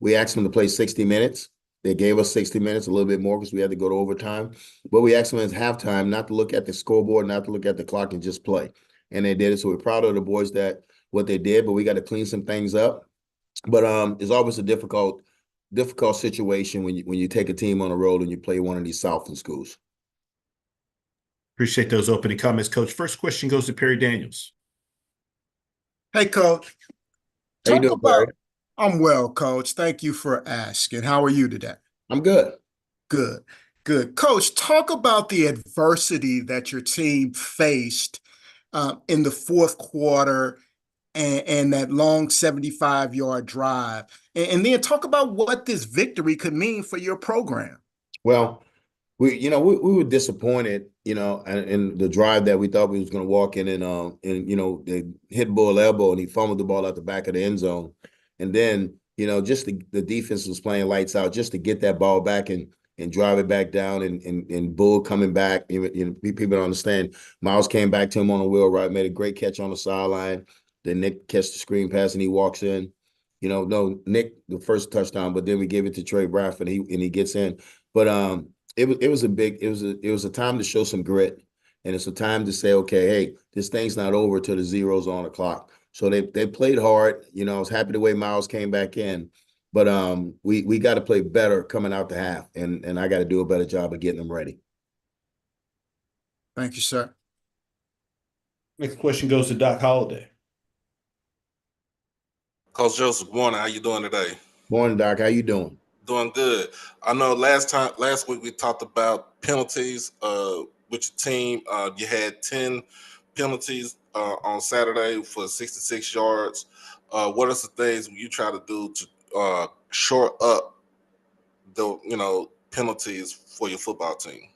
we asked them to play 60 minutes. They gave us 60 minutes, a little bit more because we had to go to overtime. But we asked them at halftime not to look at the scoreboard, not to look at the clock, and just play. And they did it. So we're proud of the boys that what they did, but we got to clean some things up. But it's always a difficult situation when you take a team on the road and you play one of these Southland schools. Appreciate those opening comments, Coach. First question goes to Perry Daniels. Hey, Coach. How you doing, Perry? I'm well, Coach. Thank you for asking. How are you today? I'm good. Good. Coach, talk about the adversity that your team faced in the fourth quarter and that long 75-yard drive. And then talk about what this victory could mean for your program. Well, we were disappointed, in the drive that we thought we was going to walk in and they hit Bull elbow and he fumbled the ball out the back of the end zone. And then, just the defense was playing lights out just to get that ball back and drive it back down and Bull coming back. People don't understand. Miles came back to him on a wheel route, made a great catch on the sideline. Then Nick catch the screen pass and he walks in. No, Nick, the first touchdown, but then we gave it to Trey Bradford and he gets in. But it was a time to show some grit, and it's a time to say, okay, hey, this thing's not over till the zero's on the clock. So they played hard. I was happy the way Miles came back in, but we got to play better coming out the half, and I got to do a better job of getting them ready. Thank you, sir. Next question goes to Doc Holliday. Coach Joseph, good morning. How you doing today? Morning, Doc. How you doing? Doing good. I know last week we talked about penalties with your team. You had 10 penalties on Saturday for 66 yards. What are some things you try to do to shore up the penalties for your football team?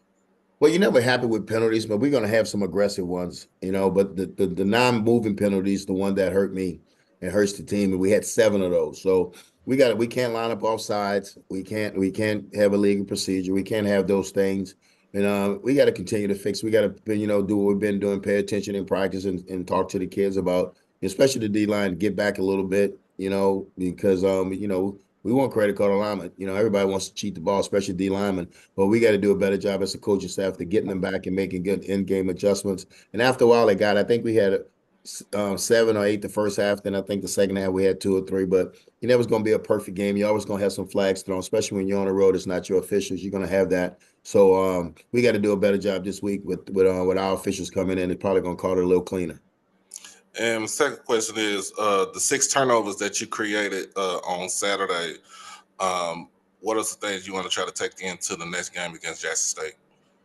Well, you're never happy with penalties, but we're going to have some aggressive ones, But the non-moving penalties, the one that hurt me and hurts the team, and we had 7 of those. So we can't line up off sides. We can't have a legal procedure. We can't have those things. And we got to continue to fix. We got to do what we've been doing, pay attention in practice, and talk to the kids about, especially the D-line, get back a little bit, because we want credit card alignment. Everybody wants to cheat the ball, especially D linemen. But we got to do a better job as a coaching staff to getting them back and making good in-game adjustments. And after a while, I think we had 7 or 8 the first half. Then I think the second half we had 2 or 3. But you know it's going to be a perfect game. You're always going to have some flags thrown, especially when you're on the road. It's not your officials. You're going to have that. So we got to do a better job this week with our officials coming in. It's probably going to call it a little cleaner. And the second question is the 6 turnovers that you created on Saturday. What are the things you want to try to take into the next game against Jackson State?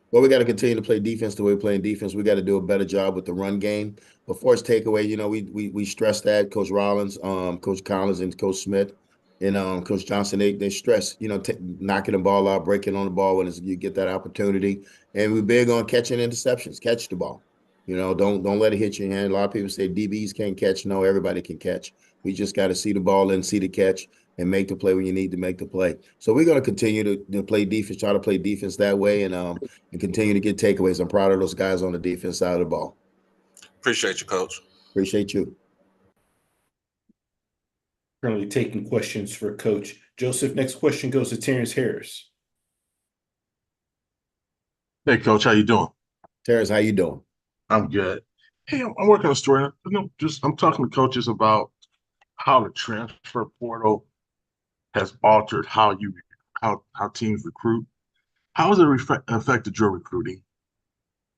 Well, we got to continue to play defense the way we're playing defense. We got to do a better job with the run game. Before it's takeaway, we stress that. Coach Rollins, Coach Collins, and Coach Smith, and Coach Johnson, they stress, knocking the ball out, breaking on the ball when you get that opportunity. And we're big on catching interceptions. Catch the ball. Don't let it hit your hand. A lot of people say DBs can't catch. No, everybody can catch. We just got to see the ball and see the catch and make the play when you need to make the play. So we're going to continue to play defense, try to play defense that way, and continue to get takeaways. I'm proud of those guys on the defense side of the ball. Appreciate you, Coach. Appreciate you. Currently taking questions for Coach Joseph. Next question goes to Terence Harris. Hey, Coach, how you doing? Terence, how you doing? I'm good. Hey, I'm working on a story. I'm talking to coaches about how the transfer portal has altered how teams recruit. How has it affected your recruiting?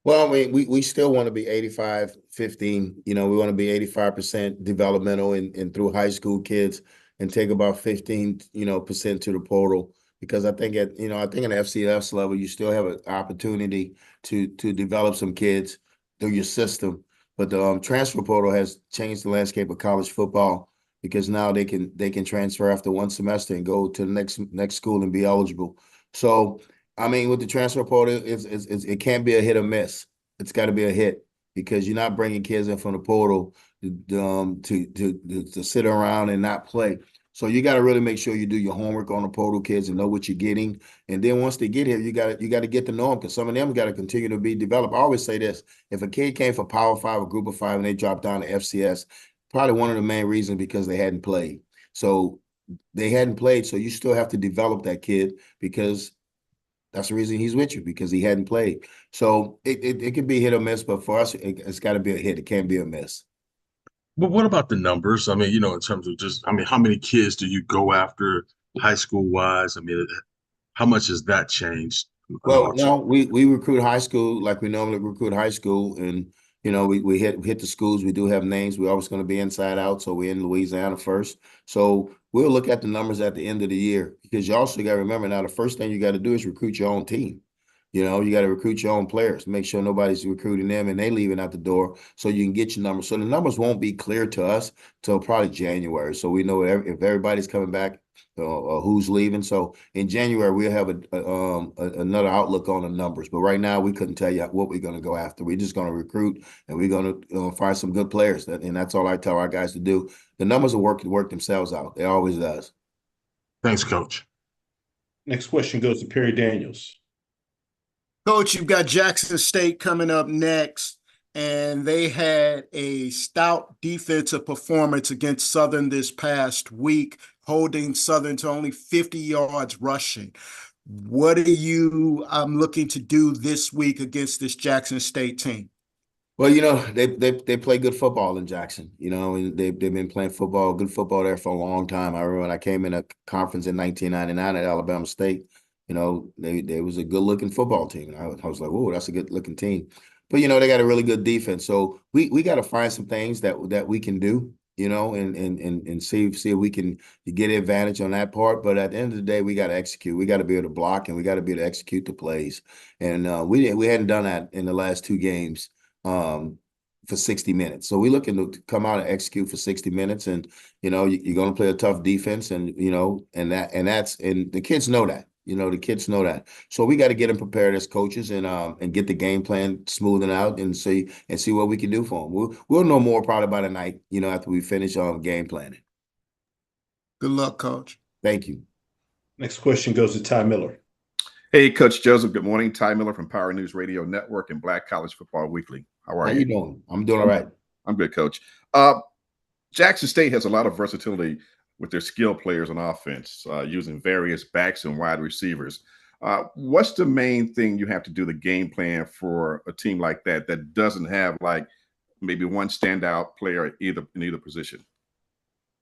Well, I mean, we still want to be 85-15. We want to be 85% developmental and through high school kids and take about 15%, to the portal. Because I think at the FCS level, you still have an opportunity to develop some kids through your system. But the transfer portal has changed the landscape of college football because now they can transfer after one semester and go to the next school and be eligible. So, I mean, with the transfer portal, it can't be a hit or miss. It's got to be a hit because you're not bringing kids in from the portal to sit around and not play. So you got to really make sure you do your homework on the portal kids and know what you're getting. And then once they get here, you got to get to know them, because some of them got to continue to be developed. I always say this: if a kid came for Power 5 or Group of 5 and they dropped down to FCS, probably one of the main reasons because they hadn't played. So they hadn't played, so you still have to develop that kid, because that's the reason he's with you, because he hadn't played. So it could be hit or miss, but for us, it's got to be a hit. It can't be a miss. But what about the numbers? I mean, you know, in terms of just, I mean, how many kids do you go after high school wise? I mean, how much has that changed? Well, no, we recruit high school like we normally recruit high school, and you know we hit the schools. We do have names. We're always going to be inside out, so we're in Louisiana first. So we'll look at the numbers at the end of the year, because you also got to remember, now the first thing you got to do is recruit your own team. You know, you got to recruit your own players, make sure nobody's recruiting them and they leaving out the door, so you can get your numbers. So the numbers won't be clear to us till probably January. So we know if everybody's coming back, who's leaving. So in January, we'll have another outlook on the numbers. But right now, we couldn't tell you what we're going to go after. We're just going to recruit, and we're going to find some good players. And that's all I tell our guys to do. The numbers will work themselves out. They always does. Thanks, Coach. Next question goes to Perry Daniels. Coach, you've got Jackson State coming up next, and they had a stout defensive performance against Southern this past week, holding Southern to only 50 yards rushing. What are you looking to do this week against this Jackson State team? Well, you know, they play good football in Jackson, you know, and they've been playing good football there for a long time. I remember when I came in a conference in 1999 at Alabama State, you know, they was a good-looking football team. And I was like, oh, that's a good-looking team. But, you know, they got a really good defense. So we got to find some things that we can do, you know, and see if we can get advantage on that part. But at the end of the day, we got to execute. We got to be able to block, and we got to be able to execute the plays. And we hadn't done that in the last two games for 60 minutes. So we're looking to come out and execute for 60 minutes. And, you know, you're going to play a tough defense, and, you know, and the kids know that. You know, the kids know that. So we got to get them prepared as coaches, and get the game plan smoothing out, and see what we can do for them. We'll know more probably by the night, you know, after we finish game planning. Good luck, Coach. Thank you. Next question goes to Ty Miller. Hey, Coach Joseph. Good morning. Ty Miller from Power News Radio Network and Black College Football Weekly. How are you? How you doing? I'm doing all right. I'm good, Coach. Jackson State has a lot of versatility with their skill players on offense, using various backs and wide receivers. What's the main thing you have to do the game plan for a team like that doesn't have like maybe one standout player in either position?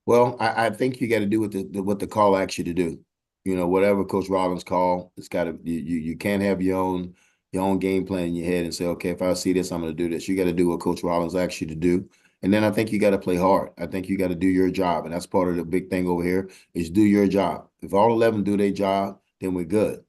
Well, I think you got to do what the call asks you to do. You know, whatever Coach Rollins call, it's got to you can't have your own game plan in your head and say, okay, if I see this, I'm going to do this. You got to do what Coach Rollins asks you to do. And then I think you got to play hard. I think you got to do your job. And that's part of the big thing over here is do your job. If all 11 do their job, then we're good.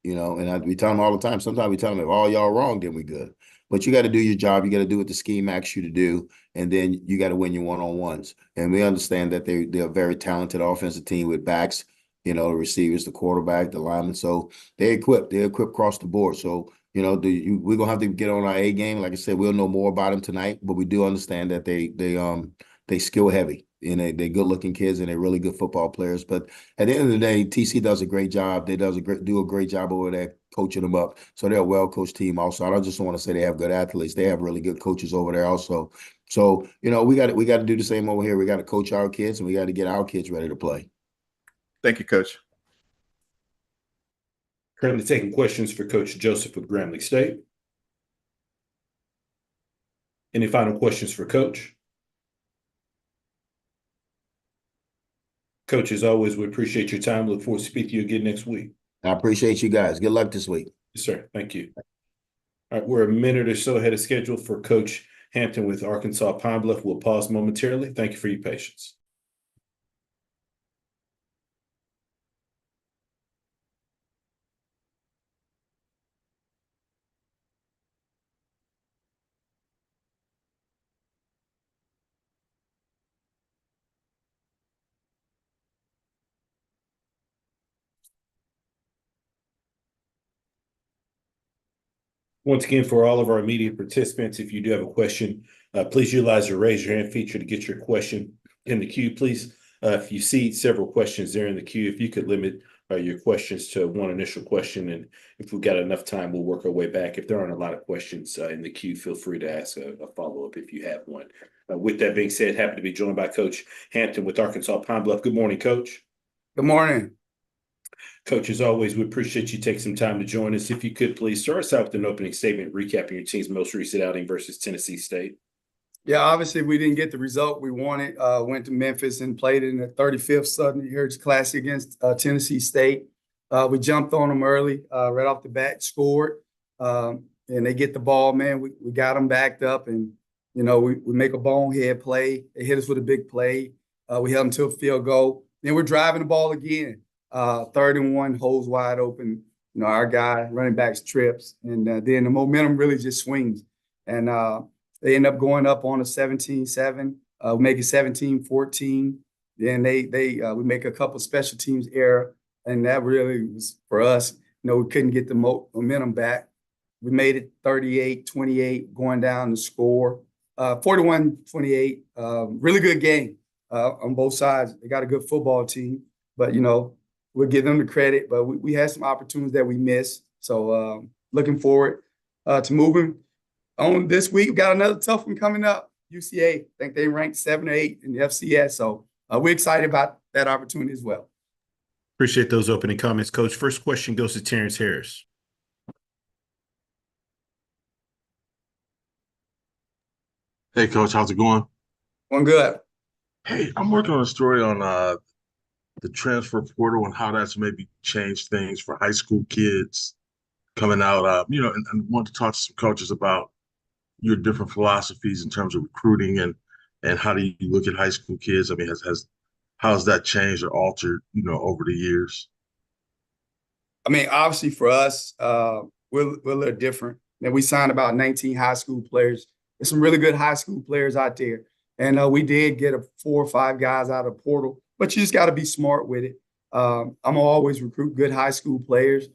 You know, and we tell them all the time. Sometimes we tell them if all y'all wrong, then we're good. But you got to do your job. You got to do what the scheme asks you to do. And then you got to win your one-on-ones. And we understand that they're a very talented offensive team with backs, you know, the receivers, the quarterback, the linemen. So they're equipped across the board. So, you know, we're gonna have to get on our A game. Like I said, we'll know more about them tonight, but we do understand that they skill heavy, and they're good looking kids, and they're really good football players. But at the end of the day, TC does a great job. They do a great job over there coaching them up. So they're a well coached team. Also, I don't just want to say they have good athletes. They have really good coaches over there also. So you know, we got to do the same over here. We got to coach our kids, and we got to get our kids ready to play. Thank you, Coach. Currently taking questions for Coach Joseph with Grambling State. Any final questions for Coach? Coach, as always, we appreciate your time. Look forward to speaking to you again next week. I appreciate you guys. Good luck this week. Yes, sir. Thank you. All right, we're a minute or so ahead of schedule for Coach Hampton with Arkansas Pine Bluff. We'll pause momentarily. Thank you for your patience. Once again, for all of our immediate participants, if you do have a question, please utilize the raise your hand feature to get your question in the queue. Please If you see several questions there in the queue, if you could limit your questions to one initial question, and if we've got enough time, we'll work our way back. If there aren't a lot of questions in the queue, feel free to ask a follow-up if you have one. With that being said, happy to be joined by Coach Hampton with Arkansas Pine Bluff. Good morning, Coach. Good morning. Coach, as always, we appreciate you taking some time to join us. If you could, please start us out with an opening statement recapping your team's most recent outing versus Tennessee State. Yeah, obviously we didn't get the result we wanted. Went to Memphis and played in the 35th Southern Heritage Classic against Tennessee State. We jumped on them early, right off the bat, scored, and they get the ball, man. We got them backed up, and, you know, we make a bonehead play. They hit us with a big play. We held them to a field goal. Then we're driving the ball again. 3rd and 1, holes wide open. You know, our guy, running backs, trips, and then the momentum really just swings. And they end up going up on a 17-7, make it 17-14. Then we make a couple special teams error, and that really was for us. You know, we couldn't get the momentum back. We made it 38-28, going down the score, 41-28. Really good game on both sides. They got a good football team, but, you know, we'll give them the credit. But we had some opportunities that we missed. So looking forward to moving on this week. We got another tough one coming up. UCA, I think they ranked 7 or 8 in the FCS. So we're excited about that opportunity as well. Appreciate those opening comments, Coach. First question goes to Terence Harris. Hey, Coach, how's it going? Going good. Hey, I'm working on a story on the transfer portal and how that's maybe changed things for high school kids coming out. You know, and want to talk to some coaches about your different philosophies in terms of recruiting and how do you look at high school kids? I mean, how's that changed or altered, you know, over the years? I mean, obviously for us, we're a little different. And we signed about 19 high school players. There's some really good high school players out there. And we did get 4 or 5 guys out of the portal, but you just got to be smart with it. I'm always recruit good high school players.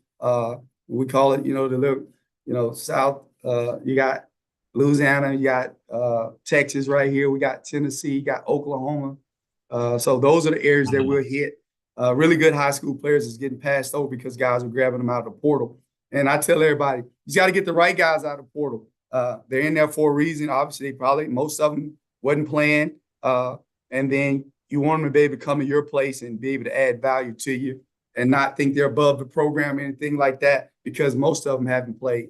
We call it, you know, the little, you know, South. You got Louisiana, you got Texas right here. We got Tennessee, you got Oklahoma. So those are the areas that we'll hit. Really good high school players is getting passed over because guys are grabbing them out of the portal. And I tell everybody, you got to get the right guys out of the portal. They're in there for a reason. Obviously, most of them wasn't playing. And then you want them to be able to come in your place and be able to add value to you and not think they're above the program or anything like that, because most of them haven't played.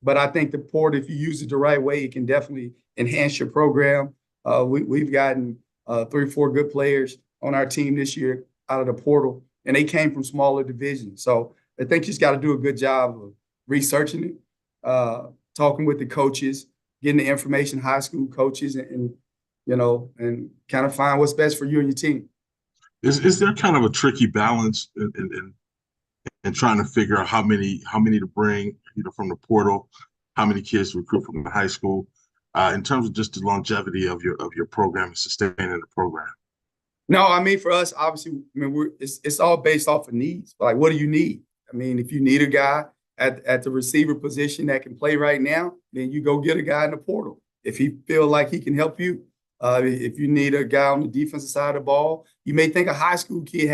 But I think the portal, if you use it the right way, it can definitely enhance your program. We've gotten 3 or 4 good players on our team this year out of the portal, and they came from smaller divisions. So I think you just got to do a good job of researching it, talking with the coaches, getting the information, high school coaches, and you know, and kind of find what's best for you and your team. Is there kind of a tricky balance in trying to figure out how many to bring, you know, from the portal, how many kids to recruit from the high school, in terms of just the longevity of your program and sustaining the program? No, I mean, for us, obviously, I mean, it's all based off of needs. Like, what do you need? I mean, if you need a guy at the receiver position that can play right now, then you go get a guy in the portal. If he feel like he can help you, if you need a guy on the defensive side of the ball, you may think a high school kid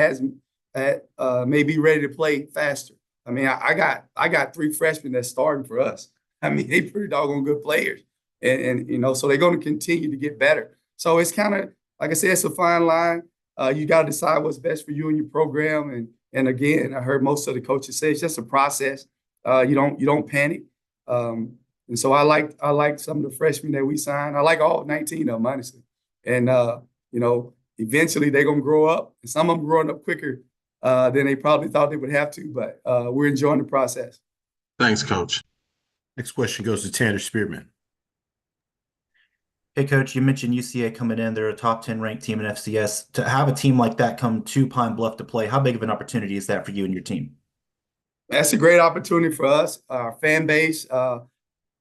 may be ready to play faster. I mean, I got 3 freshmen that's starting for us. I mean, they pretty doggone good players, and you know, so they're going to continue to get better. So it's kind of, like I said, it's a fine line. You got to decide what's best for you and your program. And again, I heard most of the coaches say it's just a process. You don't panic. And so I like some of the freshmen that we signed. I like all 19 of them, honestly. And you know, eventually they're gonna grow up. And some of them growing up quicker than they probably thought they would have to. But we're enjoying the process. Thanks, Coach. Next question goes to Tanner Spearman. Hey, Coach, you mentioned UCA coming in. They're a top 10 ranked team in FCS. To have a team like that come to Pine Bluff to play, how big of an opportunity is that for you and your team? That's a great opportunity for us, our fan base.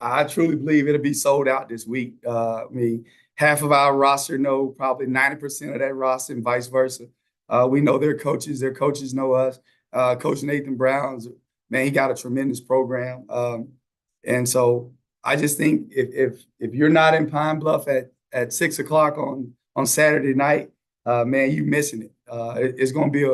I truly believe it'll be sold out this week. I mean, half of our roster know probably 90% of that roster and vice versa. We know their coaches know us. Coach Nathan Brown's, man, he got a tremendous program. And so I just think if you're not in Pine Bluff at 6 o'clock on Saturday night, man, you missing it. It's going to be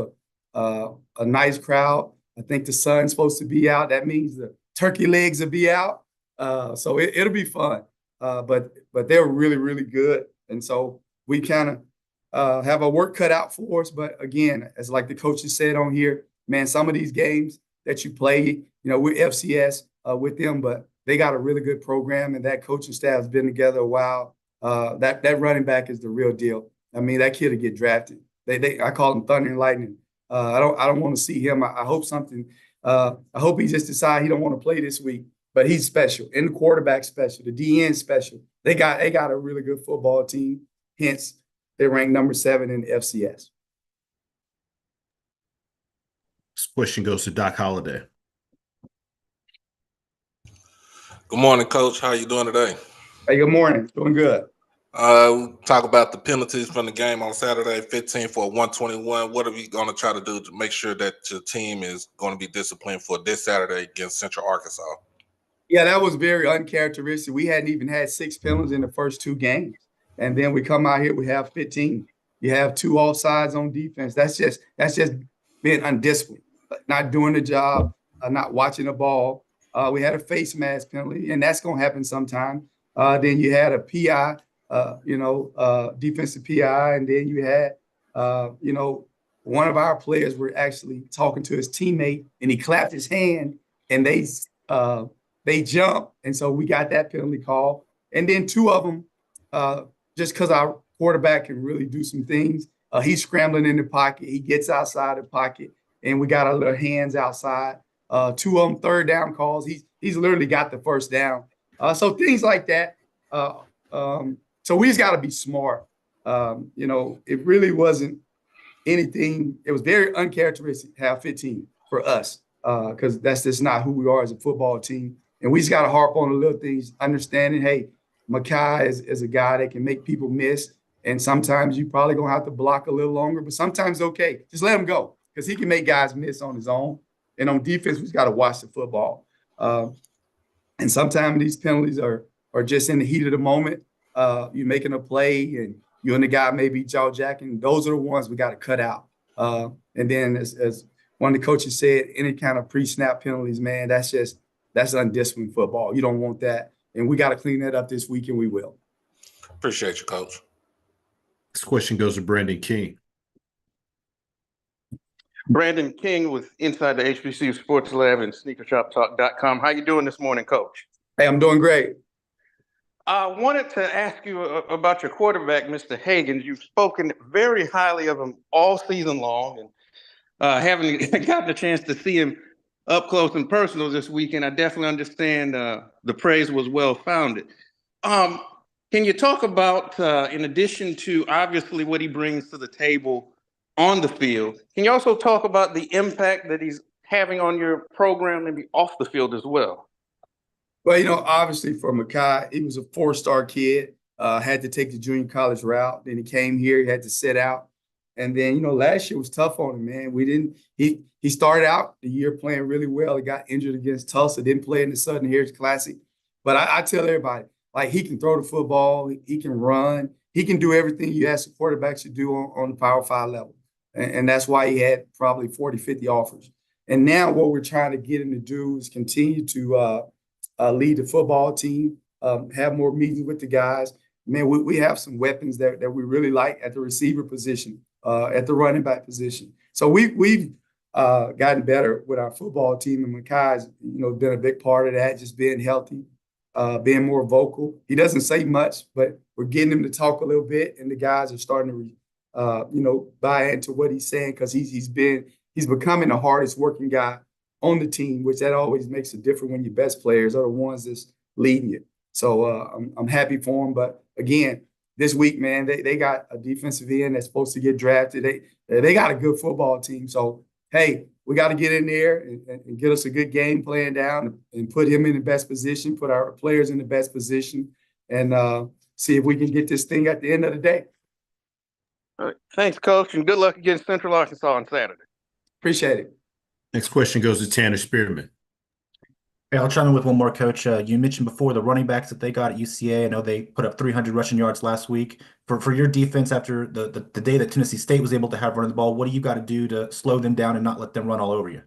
a nice crowd. I think the sun's supposed to be out. That means the turkey legs will be out. So it'll be fun. But they're really, really good. And so we kind of have a work cut out for us. But again, as like the coaches said on here, man, some of these games that you play, we're FCS with them, but they got a really good program, and that coaching staff has been together a while. That running back is the real deal. I mean, that kid will get drafted. I call him Thunder and Lightning. I don't want to see him. I hope something. I hope he just decides he don't want to play this week. But he's special, and the quarterback special, the DN special. They got a really good football team. Hence, they rank number 7 in the FCS. This question goes to Doc Holliday. Good morning, Coach. How you doing today? Hey, good morning. Doing good. Talk about the penalties from the game on Saturday, 15 for 121. What are we going to try to do to make sure that your team is going to be disciplined for this Saturday against Central Arkansas? Yeah, that was very uncharacteristic. We hadn't even had 6 penalties in the first 2 games. And then we come out here, we have 15. You have 2 offsides on defense. That's just being undisciplined, not doing the job, not watching the ball. We had a face mask penalty, and that's going to happen sometime. Then you had a PI, defensive PI, and then you had, one of our players were actually talking to his teammate, and he clapped his hand, and they jumped, and so we got that penalty call. And then 2 of them, just because our quarterback can really do some things, he's scrambling in the pocket. He gets outside the pocket, and we got our little hands outside. 2 of them third down calls. He's literally got the first down. So things like that. So we just got to be smart. It really wasn't anything. It was very uncharacteristic to have 15 for us because that's just not who we are as a football team. And we just got to harp on the little things, understanding, hey, Makai is a guy that can make people miss. And sometimes you probably going to have to block a little longer, but sometimes okay. Just let him go because he can make guys miss on his own. And on defense, we just got to watch the football. And sometimes these penalties are just in the heat of the moment. You're making a play and you and the guy may be jaw jacking. Those are the ones we got to cut out. And then as one of the coaches said, any kind of pre-snap penalties, man, that's undisciplined football. You don't want that. And we got to clean that up this week, and we will. Appreciate you, Coach. This question goes to Brandon King. Brandon King with Inside the HBCU Sports Lab and SneakerShopTalk.com. How you doing this morning, Coach? Hey, I'm doing great. I wanted to ask you about your quarterback, Mr. Hagens. You've spoken very highly of him all season long, and having gotten a chance to see him up close and personal this weekend, I definitely understand the praise was well-founded. Can you talk about, in addition to obviously what he brings to the table on the field, can you also talk about the impact that he's having on your program, maybe off the field as well? Well, obviously for Makai, he was a 4-star kid, had to take the junior college route. Then he came here, he had to sit out. And then, last year was tough on him, man. He started out the year playing really well. He got injured against Tulsa, didn't play in the Southern Heritage Classic. But I tell everybody, like, he can throw the football, he can run, he can do everything you ask a quarterback to do on the Power 5 level. And that's why he had probably 40, 50 offers. And now what we're trying to get him to do is continue to lead the football team, have more meetings with the guys. Man, we have some weapons that we really like at the receiver position, at the running back position. So we've gotten better with our football team, and Makai's been a big part of that, just being healthy, being more vocal. He doesn't say much, but we're getting him to talk a little bit, and the guys are starting to buy into what he's saying because he's becoming the hardest working guy on the team, which that always makes a difference when your best players are the ones that's leading you. So I'm happy for him. But again, this week, man, they got a defensive end that's supposed to get drafted. They got a good football team. So, hey, we got to get in there and get us a good game plan down and put him in the best position, put our players in the best position, and see if we can get this thing at the end of the day. All right. Thanks, Coach, and good luck against Central Arkansas on Saturday. Appreciate it. Next question goes to Tanner Spearman. Hey, I'll chime in with one more, Coach. You mentioned before the running backs that they got at UCA. I know they put up 300 rushing yards last week. For your defense, after the day that Tennessee State was able to have running the ball, what do you got to do to slow them down and not let them run all over you?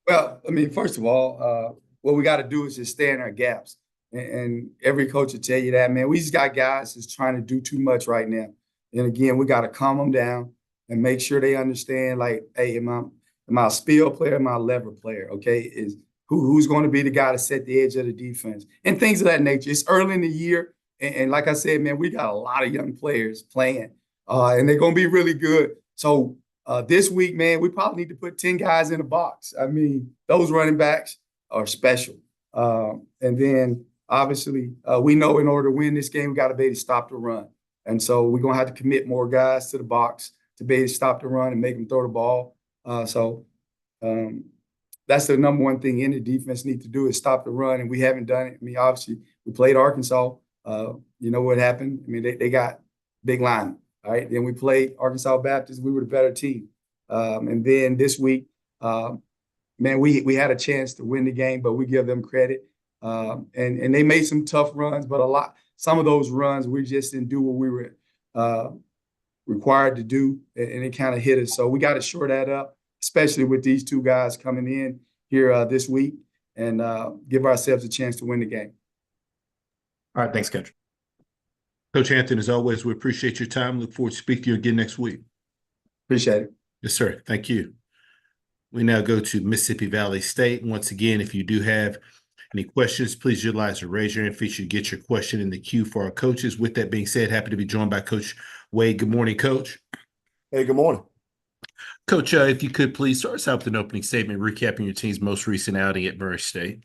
Well, I mean, first of all, what we got to do is just stay in our gaps. And every coach will tell you that, man. We just got guys that's trying to do too much right now. And again, we got to calm them down and make sure they understand, like, hey, am I a spill player? Am I a lever player? Okay, who's going to be the guy to set the edge of the defense and things of that nature. It's early in the year, and like I said, man, we got a lot of young players playing, and they're going to be really good. So this week, man, we probably need to put 10 guys in the box. I mean, those running backs are special. And then obviously, we know in order to win this game, we got to be able to stop the run. And so we're going to have to commit more guys to the box to be able to stop the run and make them throw the ball. That's the number one thing any defense need to do is stop the run, and we haven't done it. I mean, obviously, we played Arkansas. You know what happened? I mean, they got big line, all right? Then we played Arkansas Baptist. We were the better team. And then this week, man, we had a chance to win the game, but we give them credit. And they made some tough runs, but some of those runs, we just didn't do what we were required to do, and it kind of hit us. So we got to shore that up, especially with these two guys coming in here this week, and give ourselves a chance to win the game. All right, thanks, Coach. Coach Hampton, as always, we appreciate your time. Look forward to speaking to you again next week. Appreciate it. Yes, sir. Thank you. We now go to Mississippi Valley State. Once again, if you do have any questions, please utilize the raise your hand feature to get your question in the queue for our coaches. With that being said, happy to be joined by Coach Wade. Good morning, Coach. Hey, good morning. Coach, if you could please start us out with an opening statement recapping your team's most recent outing at Murray State.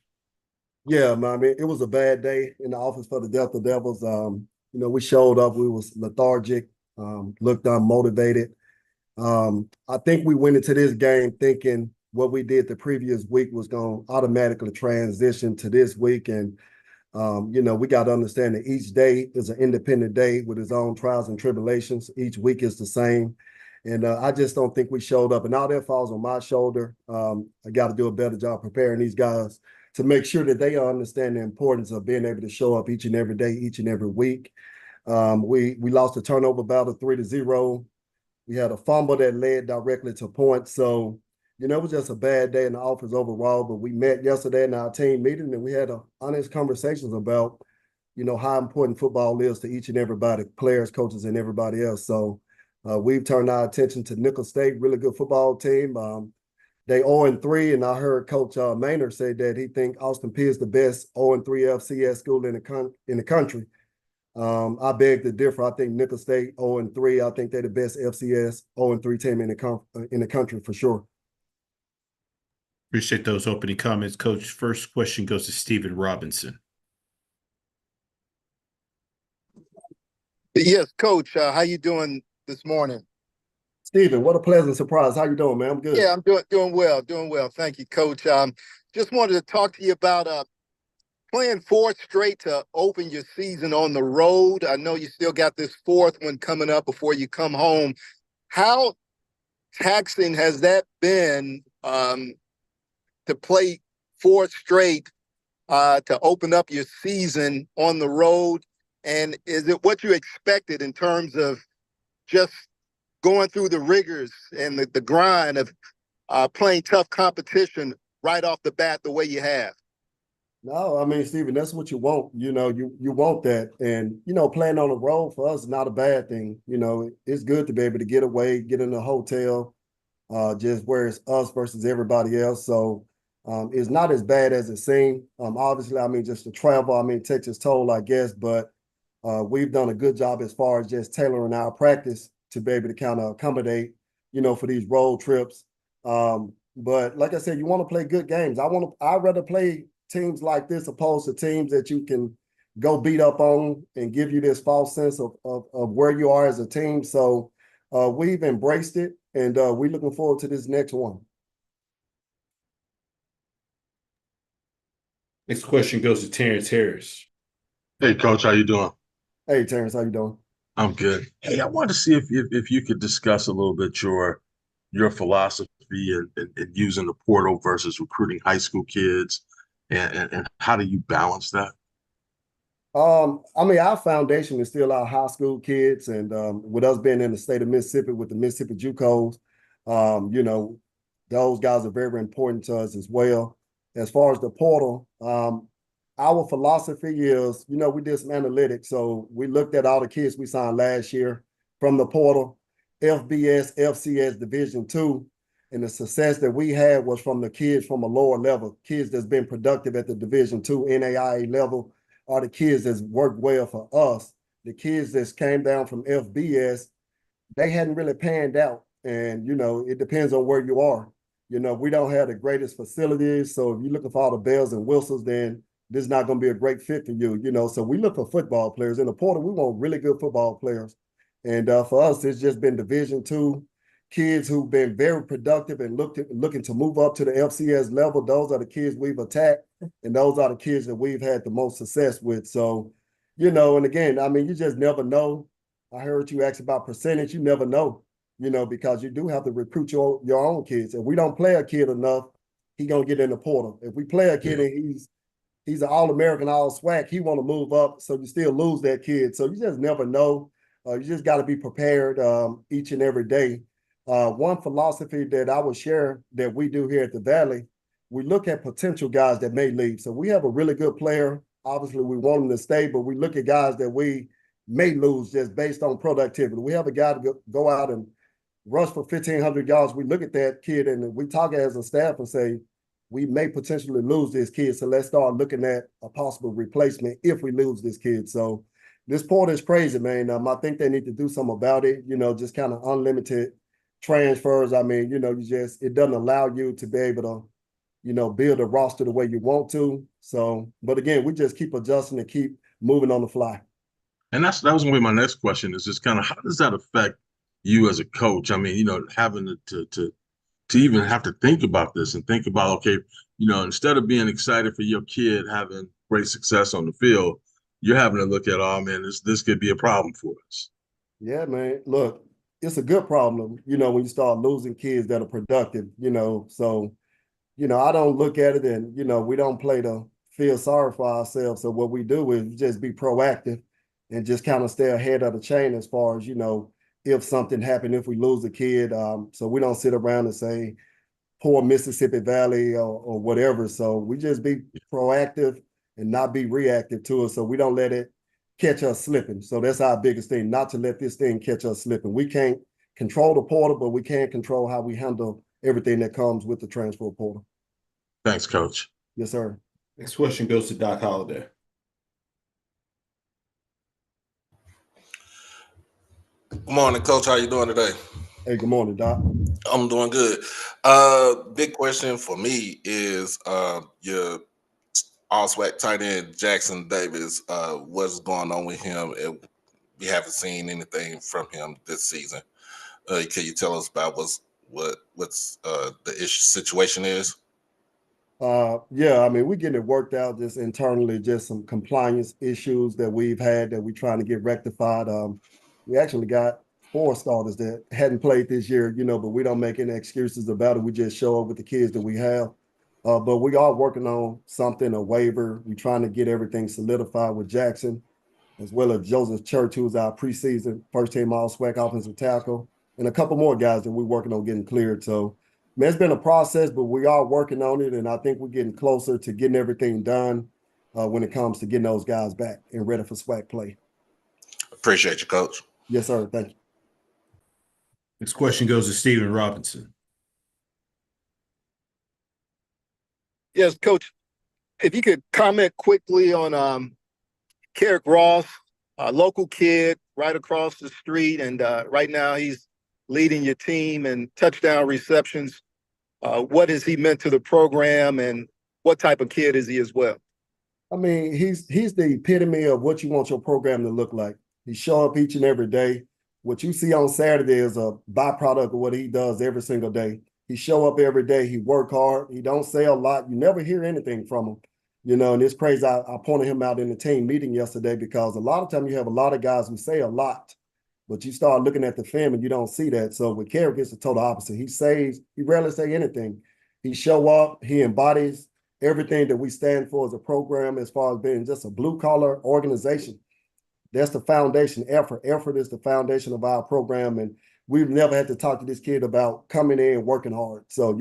Yeah, man, I mean, it was a bad day in the office for the Delta Devils. You know, we showed up, we was lethargic, looked unmotivated. I think we went into this game thinking what we did the previous week was going to automatically transition to this week. And, you know, we got to understand that each day is an independent day with its own trials and tribulations. Each week is the same. And I just don't think we showed up. And all that falls on my shoulder. I got to do a better job preparing these guys to make sure that they understand the importance of being able to show up each and every day, each and every week. We lost a turnover battle 3-0. We had a fumble that led directly to points. So, you know, it was just a bad day in the office overall. But we met yesterday in our team meeting, and we had honest conversations about, you know, how important football is to each and everybody, players, coaches, and everybody else. So we've turned our attention to Nicholls State, really good football team. They 0-3, and I heard Coach Maynor say that he think Austin Peay is the best 0-3 FCS school in the country. I beg to differ. I think Nicholls State 0-3. I think they're the best FCS 0-3 team in the country for sure. Appreciate those opening comments, Coach. First question goes to Stephen Robinson. Yes, Coach. How you doing this morning? Stephen, what a pleasant surprise. How you doing, man? I'm good. Yeah, I'm doing well. Thank you, Coach. Just wanted to talk to you about playing fourth straight to open your season on the road. I know you still got this fourth one coming up before you come home. How taxing has that been to play fourth straight to open up your season on the road? And is it what you expected in terms of just going through the rigors and the grind of playing tough competition right off the bat the way you have? No, I mean, Stephen, that's what you want. You know, you want that. And, you know, playing on the road for us is not a bad thing. You know, it's good to be able to get away, get in a hotel, just where it's us versus everybody else. So it's not as bad as it seemed. Obviously, I mean, just the travel, I mean, takes its toll, I guess. But we've done a good job as far as just tailoring our practice to be able to kind of accommodate, you know, for these road trips. But like I said, you want to play good games. I'd rather play teams like this opposed to teams that you can go beat up on and give you this false sense of where you are as a team. So we've embraced it, and we're looking forward to this next one. Next question goes to Terence Harris. Hey, Coach, how you doing? Hey, Terence, how you doing? I'm good. Hey, I wanted to see if you could discuss a little bit your philosophy in using the portal versus recruiting high school kids. and how do you balance that? I mean, our foundation is still our high school kids, and with us being in the state of Mississippi with the Mississippi JUCOs, you know, those guys are very important to us as well. As far as the portal, our philosophy is, you know, we did some analytics, so we looked at all the kids we signed last year from the portal, FBS, FCS Division II, and the success that we had was from the kids from a lower level, kids that's been productive at the Division II NAIA level, are the kids that's worked well for us. The kids that came down from FBS, they hadn't really panned out. And, you know, it depends on where you are. You know, we don't have the greatest facilities. So if you're looking for all the bells and whistles, then this is not going to be a great fit for you, you know. So we look for football players. In the portal, we want really good football players. And for us, it's just been Division II kids who've been very productive and looking to move up to the FCS level. Those are the kids we've attacked, and those are the kids that we've had the most success with. So, you know, and again, I mean, you just never know. I heard you ask about percentage. You never know, you know, because you do have to recruit your own kids. If we don't play a kid enough, he's going to get in the portal. If we play a kid and he's an All-American, All-SWAC, he want to move up, so you still lose that kid. So you just never know. You just got to be prepared each and every day. One philosophy that I would share that we do here at the Valley, we look at potential guys that may leave. So we have a really good player. Obviously, we want him to stay, but we look at guys that we may lose just based on productivity. We have a guy to go out and rush for 1,500 yards. We look at that kid and we talk as a staff and say, we may potentially lose this kid. So let's start looking at a possible replacement if we lose this kid. So this portal is crazy, man. I think they need to do something about it, you know, just kind of unlimited transfers. I mean, you know, it doesn't allow you to be able to, you know, build a roster the way you want to. So, but again, we just keep adjusting and keep moving on the fly. And that was going to be my next question, is just kind of how does that affect you as a coach? I mean, you know, having to even have to think about this and think about, okay, you know, instead of being excited for your kid having great success on the field, you're having to look at, oh man, this could be a problem for us. Yeah, man. Look, it's a good problem, you know, when you start losing kids that are productive, you know. So, you know, I don't look at it and, you know, we don't play to feel sorry for ourselves. So what we do is just be proactive and just kind of stay ahead of the chain as far as, you know, if something happened, if we lose a kid. So we don't sit around and say, poor Mississippi Valley or whatever. So we just be proactive and not be reactive to it. So we don't let it catch us slipping. So that's our biggest thing, not to let this thing catch us slipping. We can't control the portal, but we can control how we handle everything that comes with the transfer portal. Thanks, Coach. Yes, sir. Next question goes to Doc Holliday. Good morning, Coach. How you doing today? Hey, good morning, Doc. I'm doing good. Big question for me is your all-SWAC tight end Jackson Davis. What's going on with him? We haven't seen anything from him this season. Can you tell us about what's the issue situation is? Yeah, I mean, we're getting it worked out just internally, just some compliance issues that we've had that we're trying to get rectified. We actually got 4 starters that hadn't played this year, you know, but we don't make any excuses about it. We just show up with the kids that we have. But we are working on something, a waiver. We're trying to get everything solidified with Jackson, as well as Joseph Church, who's our preseason first-team all-SWAC offensive tackle, and a couple more guys that we're working on getting cleared. So, man, it's been a process, but we are working on it, and I think we're getting closer to getting everything done when it comes to getting those guys back and ready for SWAC play. Appreciate you, Coach. Yes, sir. Thank you. Next question goes to Stephen Robinson. Yes, Coach, if you could comment quickly on Carrick Ross, a local kid right across the street, and right now he's leading your team in touchdown receptions. What has he meant to the program, and what type of kid is he as well? I mean, he's the epitome of what you want your program to look like. He show up each and every day. What you see on Saturday is a byproduct of what he does every single day. He show up every day. He work hard. He don't say a lot. You never hear anything from him, you know, and it's crazy. I pointed him out in the team meeting yesterday because a lot of times you have a lot of guys who say a lot, but you start looking at the film and you don't see that. So with Cedric, it's the total opposite. He rarely say anything. He show up, he embodies everything that we stand for as a program, as far as being just a blue collar organization. That's the foundation. Effort is the foundation of our program. And we've never had to talk to this kid about coming in and working hard. So,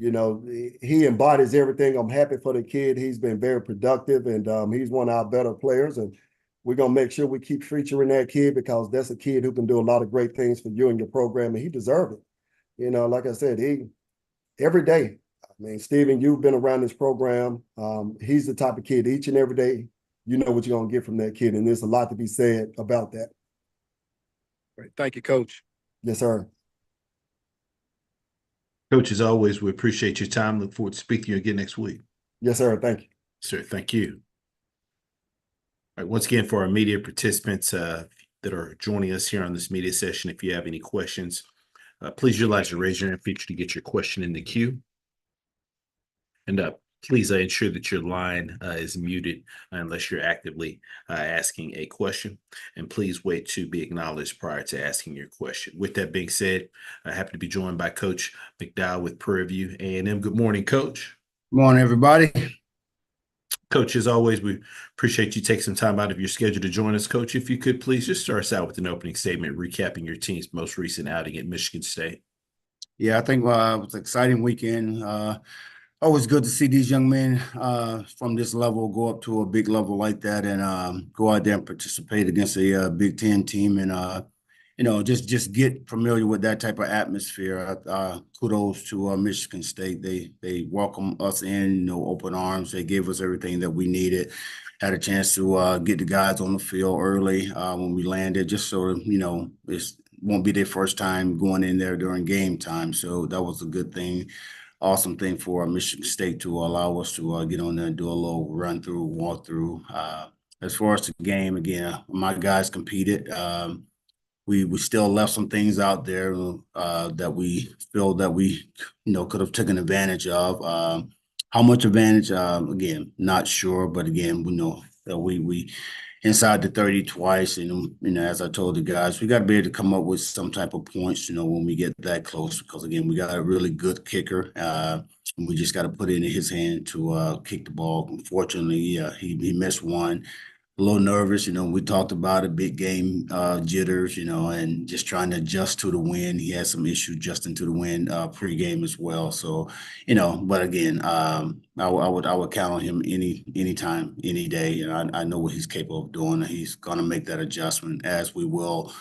he embodies everything. I'm happy for the kid. He's been very productive, and he's one of our better players. And we're going to make sure we keep featuring that kid, because that's a kid who can do a lot of great things for you and your program, and he deserves it. Like I said, every day. I mean, Steven, you've been around this program. He's the type of kid each and every day, you know what you're going to get from that kid. And there's a lot to be said about that. Great. Thank you, Coach. Yes, sir. Coach, as always, we appreciate your time. Look forward to speaking to you again next week. Yes, sir. Thank you. Sir, thank you. All right, once again, for our media participants that are joining us here on this media session, if you have any questions, please utilize the raise your hand feature to get your question in the queue. And please ensure that your line is muted unless you're actively asking a question. And please wait to be acknowledged prior to asking your question. With that being said, I'm happy to be joined by Coach McDowell with Prairie View A&M. Good morning, Coach. Good morning, everybody. Coach, as always, we appreciate you taking some time out of your schedule to join us. Coach, if you could please just start us out with an opening statement recapping your team's most recent outing at Michigan State. Yeah, I think it was an exciting weekend. Always good to see these young men from this level go up to a big level like that and go out there and participate against a Big Ten team and just get familiar with that type of atmosphere. Kudos to Michigan State. They welcome us in, open arms. They gave us everything that we needed. Had a chance to get the guys on the field early when we landed, just so it won't be their first time going in there during game time. So that was a good thing. Awesome thing for Michigan State to allow us to get on there and do a little run through, walk through. As far as the game, again, my guys competed. We still left some things out there that we feel that we could have taken advantage of. How much advantage? Again, not sure, but again, we know that we inside the 30 twice, and as I told the guys, we got to be able to come up with some type of points, when we get that close, because again, we got a really good kicker, and we just got to put it in his hand to kick the ball. Unfortunately, he missed one. A little nervous, we talked about a big game jitters, and just trying to adjust to the wind. He had some issues adjusting to the wind pregame as well. So, but again, I would count on him anytime, any day. And I know what he's capable of doing. He's going to make that adjustment, as we will,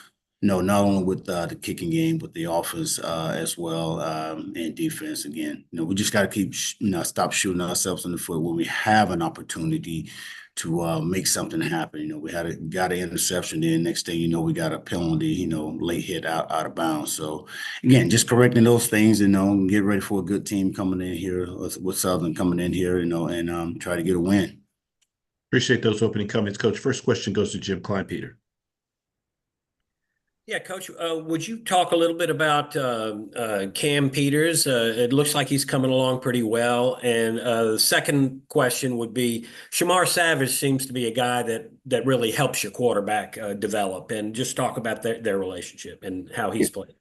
not only with the kicking game, but the offense as well, and defense. Again, we just got to keep, stop shooting ourselves in the foot when we have an opportunity to make something happen. We got an interception. Then next thing we got a penalty, late hit out of bounds. So again, just correcting those things, and get ready for a good team coming in here with Southern coming in here, and try to get a win. Appreciate those opening comments, Coach. First question goes to Jim Kleinpeter. Yeah, Coach, would you talk a little bit about Cam Peters? It looks like he's coming along pretty well. And the second question would be, Shamar Savage seems to be a guy that really helps your quarterback develop. And just talk about their relationship and how he's playing.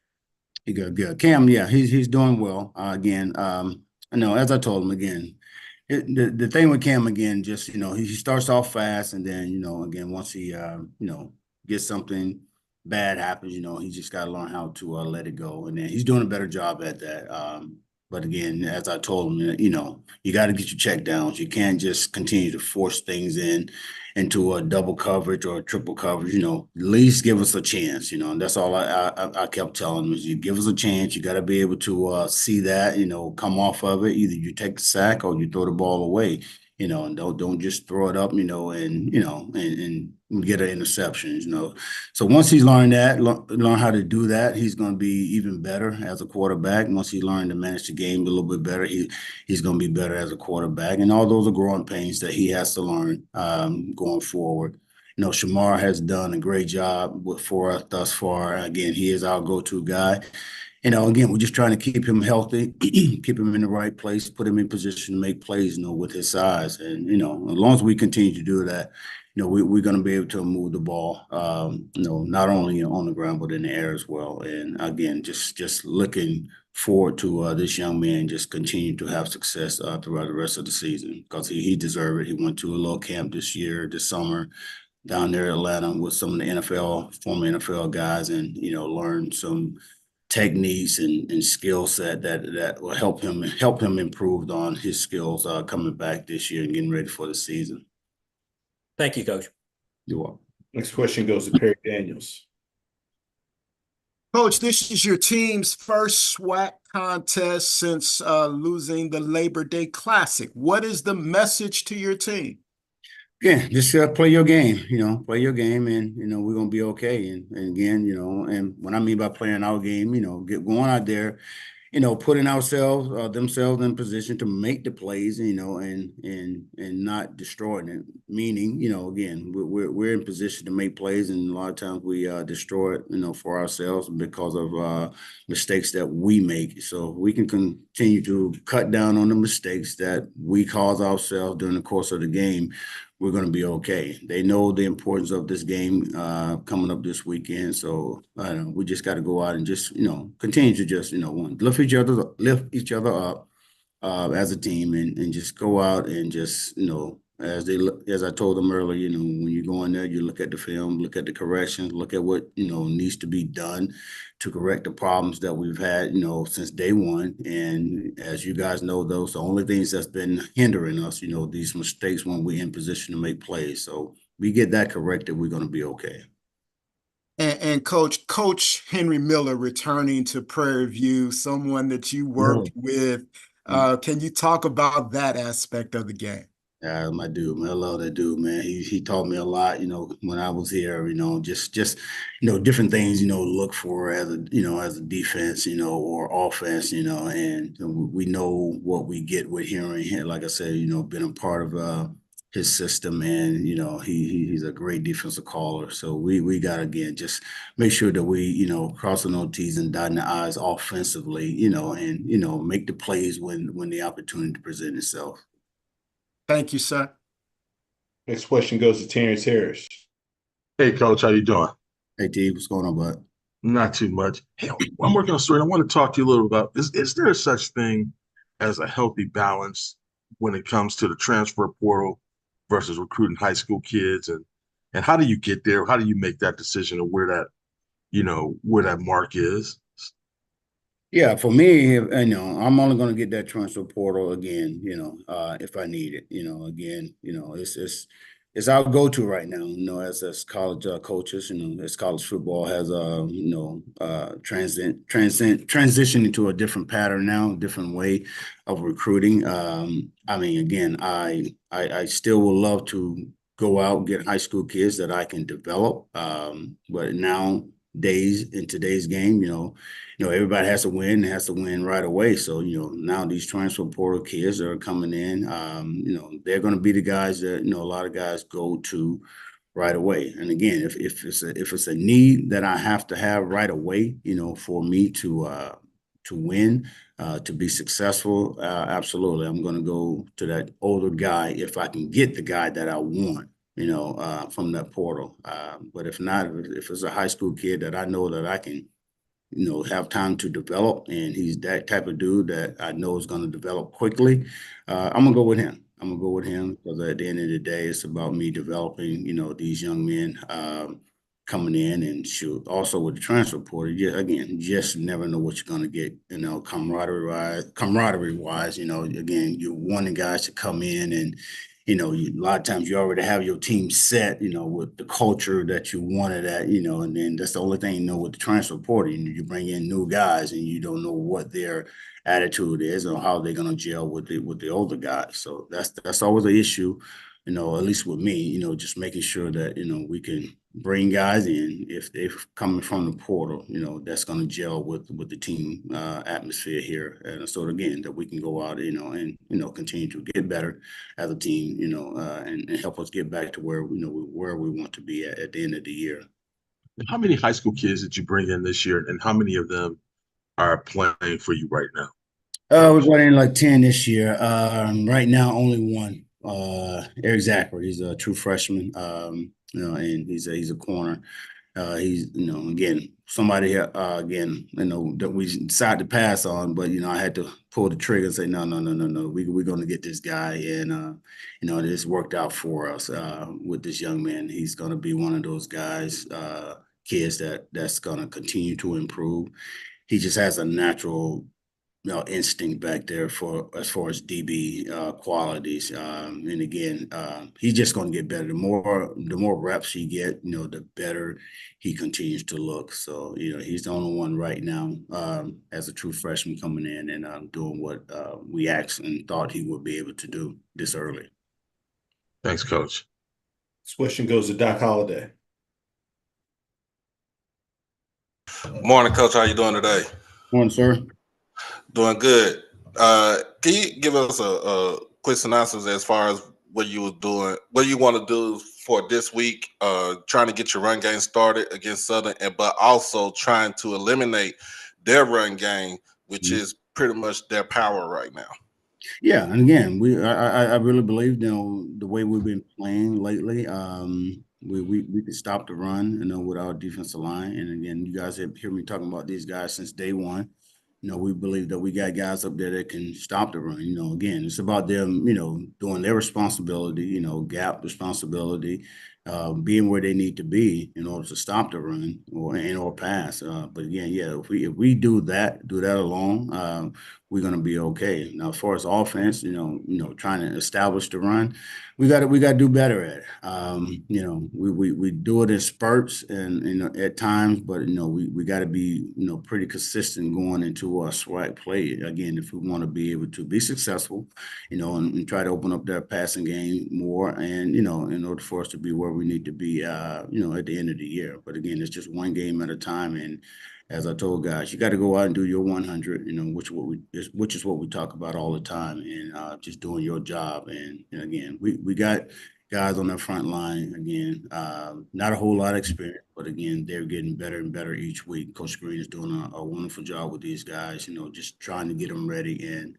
Good. Cam, yeah, he's doing well. Again, as I told him, again, the thing with Cam, again, just, he starts off fast, and then, again, once he, gets something bad happens, he just got to learn how to let it go. And then he's doing a better job at that. But again, as I told him, you got to get your check downs. You can't just continue to force things into a double coverage or a triple coverage. At least give us a chance, and that's all I kept telling him, is you give us a chance. You got to be able to see that, come off of it. Either you take the sack or you throw the ball away, and don't just throw it up, and get an interception, So once he's learned that, learn how to do that, he's going to be even better as a quarterback. Once he learned to manage the game a little bit better, he's going to be better as a quarterback. And all those are growing pains that he has to learn going forward. Shamar has done a great job for us thus far. Again, he is our go-to guy. Again, we're just trying to keep him healthy, keep him in the right place, put him in position to make plays, with his size. And, as long as we continue to do that, we're going to be able to move the ball, not only on the ground, but in the air as well. And again, just looking forward to this young man just continue to have success throughout the rest of the season because he deserved it. He went to a little camp this summer down there in Atlanta with some of the former NFL guys, and learned some techniques and skill set that will help him improve on his skills coming back this year and getting ready for the season. Thank you, Coach. You're welcome. Next question goes to Perry Daniels. Coach, this is your team's first SWAC contest since losing the Labor Day Classic. What is the message to your team? Yeah, just play your game, play your game, and, we're going to be okay. And again, and what I mean by playing our game, going out there, putting themselves in position to make the plays, and not destroying it. Meaning, again, we're in position to make plays, and a lot of times we destroy it, for ourselves because of mistakes that we make. So we can continue to cut down on the mistakes that we cause ourselves during the course of the game. We're going to be okay. They know the importance of this game coming up this weekend. So we just got to go out and just, continue to just, lift each other up as a team and just go out and just, as I told them earlier, when you go in there, you look at the film, look at the corrections, look at what, needs to be done to correct the problems that we've had, since day one. And as you guys know, those are the only things that's been hindering us, these mistakes when we're in position to make plays. So we get that corrected, we're going to be okay. And Coach Henry Miller returning to Prairie View, someone that you worked with. Can you talk about that aspect of the game? Yeah, my dude, man. I love that dude, man. He taught me a lot, when I was here, just different things, look for as a defense, or offense, and we know what we get with hearing. Like I said, been a part of his system, and he's a great defensive caller. So we got to, again, just make sure that we crossing those T's and dotting the I's offensively, and make the plays when the opportunity presents itself. Thank you, sir. Next question goes to Terence Harris. Hey, Coach, how you doing? Hey, T, what's going on, bud? Not too much. Hey, I'm working on a story. I want to talk to you a little about, is there such thing as a healthy balance when it comes to the transfer portal versus recruiting high school kids? And how do you get there? How do you make that decision of where that mark is? Yeah, for me, I'm only going to get that transfer portal again, if I need it. Again, it's our go-to right now, as college coaches, as college football has, transition into a different pattern now, different way of recruiting. Again, I still would love to go out and get high school kids that I can develop. But nowadays, in today's game, everybody has to win right away. So, now these transfer portal kids that are coming in, they're going to be the guys that, a lot of guys go to right away. And again, if it's a need that I have to have right away, for me to win, to be successful, absolutely. I'm going to go to that older guy if I can get the guy that I want, from that portal. But if not, if it's a high school kid that I know that I can, have time to develop, and he's that type of dude that I know is going to develop quickly, I'm going to go with him. Because at the end of the day, it's about me developing, these young men coming in, and shoot. Also with the transfer portal, you just never know what you're going to get, camaraderie wise, again, you're wanting guys to come in and, a lot of times you already have your team set, with the culture that you wanted at, and then that's the only thing, with the transfer portal, you bring in new guys and you don't know what their attitude is or how they're going to gel with the older guys. So that's always an issue, at least with me, just making sure that, we can bring guys in if they're coming from the portal, that's going to gel with the team atmosphere here. And so again, that we can go out, and, continue to get better as a team, and help us get back to where, where we want to be at the end of the year. How many high school kids did you bring in this year, and how many of them are playing for you right now? We're running like 10 this year. Right now, only one. Eric Zachary, he's a true freshman, and he's a corner. He's, again, somebody again, that we decided to pass on, but I had to pull the trigger and say, no, we're going to get this guy, and this worked out for us with this young man. He's going to be one of those guys, kids that's going to continue to improve. He just has a natural instinct back there for as far as DB qualities. And again, he's just going to get better. The more reps he get, the better he continues to look. So, he's the only one right now as a true freshman coming in and doing what we asked and thought he would be able to do this early. Thanks, Coach. This question goes to Doc Holliday. Morning, Coach. How you doing today? Morning, sir. Doing good. Can you give us a quick synopsis as far as what you were doing, what you want to do for this week, trying to get your run game started against Southern, but also trying to eliminate their run game, which is pretty much their power right now? Yeah, and again, I really believe the way we've been playing lately, we can stop the run, with our defensive line. And again, you guys have heard me talking about these guys since day one. We believe that we got guys up there that can stop the run. Again, it's about them, doing their responsibility, gap responsibility, being where they need to be in order to stop the run or pass. But again, yeah, if we do that alone, we're going to be okay. Now, as far as offense, trying to establish the run, we got to do better at it. We do it in spurts and at times, but we got to be pretty consistent going into our SWAC play again if we want to be able to be successful, and try to open up their passing game more, and in order for us to be where we need to be, at the end of the year. But again, it's just one game at a time, and as I told guys, you got to go out and do your 100, which is what we talk about all the time, and just doing your job. And again, we got guys on the front line, again, not a whole lot of experience, but again, they're getting better and better each week. Coach Green is doing a wonderful job with these guys, just trying to get them ready and,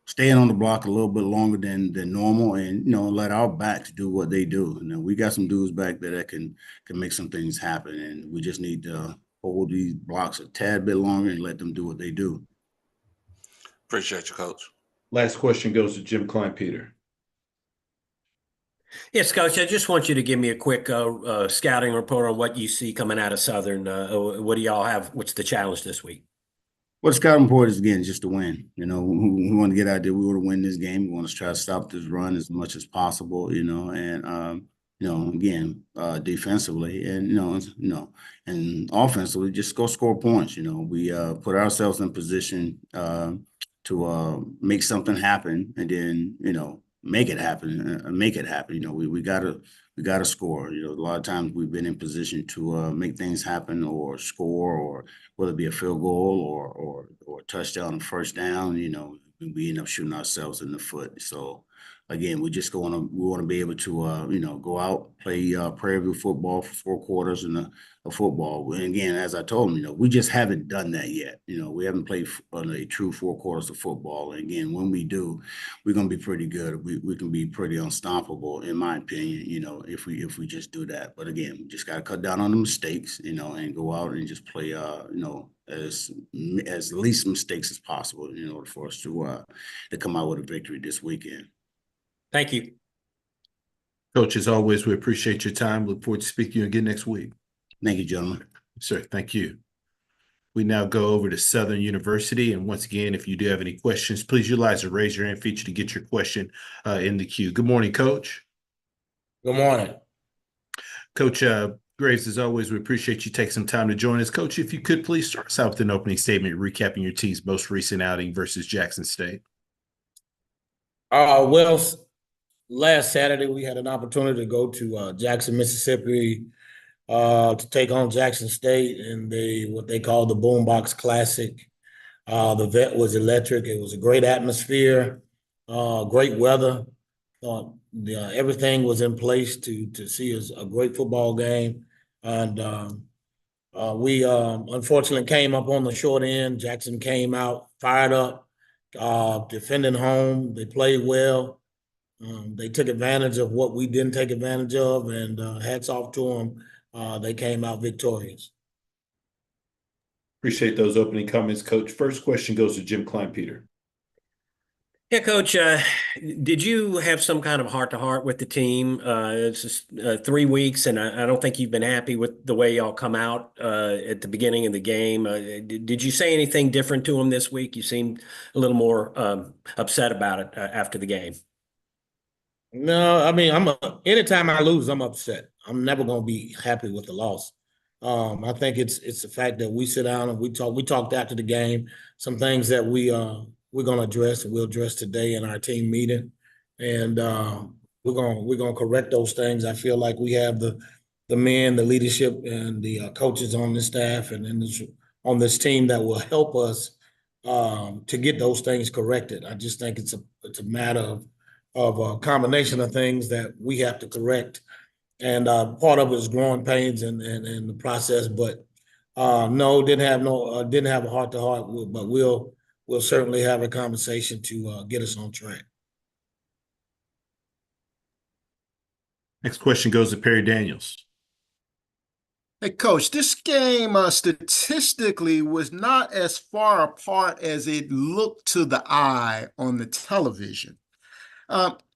staying on the block a little bit longer than normal, and let our backs do what they do. And we got some dudes back there that can make some things happen, and we just need to hold these blocks a tad bit longer and let them do what they do. Appreciate you, Coach. Last question goes to Jim Klein-Peter. Yes, Coach, I just want you to give me a quick scouting report on what you see coming out of Southern. What do y'all have? What's the challenge this week? Well, the scouting report is, again, just to win. We want to get out there. We want to win this game. We want to try to stop this run as much as possible, and, again, defensively and, and offensively, just go score points. We put ourselves in position to make something happen, and then, make it happen. We gotta score. A lot of times we've been in position to make things happen or score, or whether it be a field goal or a touchdown and first down. We end up shooting ourselves in the foot. So again, we want to be able to go out, play Prairie View football for 4 quarters and a football. And again, as I told them, we just haven't done that yet. We haven't played on a true 4 quarters of football. And again, when we do, we're gonna be pretty good. We can be pretty unstoppable, in my opinion. If we just do that. But again, we just gotta cut down on the mistakes, and go out and just play as least mistakes as possible in order for us to come out with a victory this weekend. Thank you. Coach, as always, we appreciate your time. Look forward to speaking to you again next week. Thank you, gentlemen. Sir, thank you. We now go over to Southern University. And once again, if you do have any questions, please utilize the raise your hand feature to get your question in the queue. Good morning, Coach. Good morning. Coach Graves, as always, we appreciate you taking some time to join us. Coach, if you could please start us out with an opening statement recapping your team's most recent outing versus Jackson State. Well, last Saturday we had an opportunity to go to Jackson, Mississippi, to take on Jackson State in what they call the Boombox Classic. The vet was electric. It was a great atmosphere, great weather. Everything was in place to see a great football game. And we unfortunately came up on the short end. Jackson came out fired up, defending home. They played well. They took advantage of what we didn't take advantage of, and hats off to them they came out victorious. Appreciate those opening comments, Coach. First question goes to Jim Kleinpeter. Yeah, Coach, did you have some kind of heart-to-heart with the team? It's just 3 weeks, and I don't think you've been happy with the way y'all come out at the beginning of the game. Did you say anything different to them this week? You seemed a little more upset about it after the game. No, I mean, anytime I lose, I'm upset. I'm never gonna be happy with the loss. I think it's the fact that we sit down and we talked after the game, some things that we're gonna address and we'll address today in our team meeting. And we're gonna correct those things. I feel like we have the men, the leadership, and the coaches on the staff and on this team that will help us to get those things corrected. I just think it's a matter of a combination of things that we have to correct. And part of it is growing pains and the process, but no, didn't have a heart to heart, but we'll certainly have a conversation to get us on track. Next question goes to Perry Daniels. Hey, Coach, this game statistically was not as far apart as it looked to the eye on the television.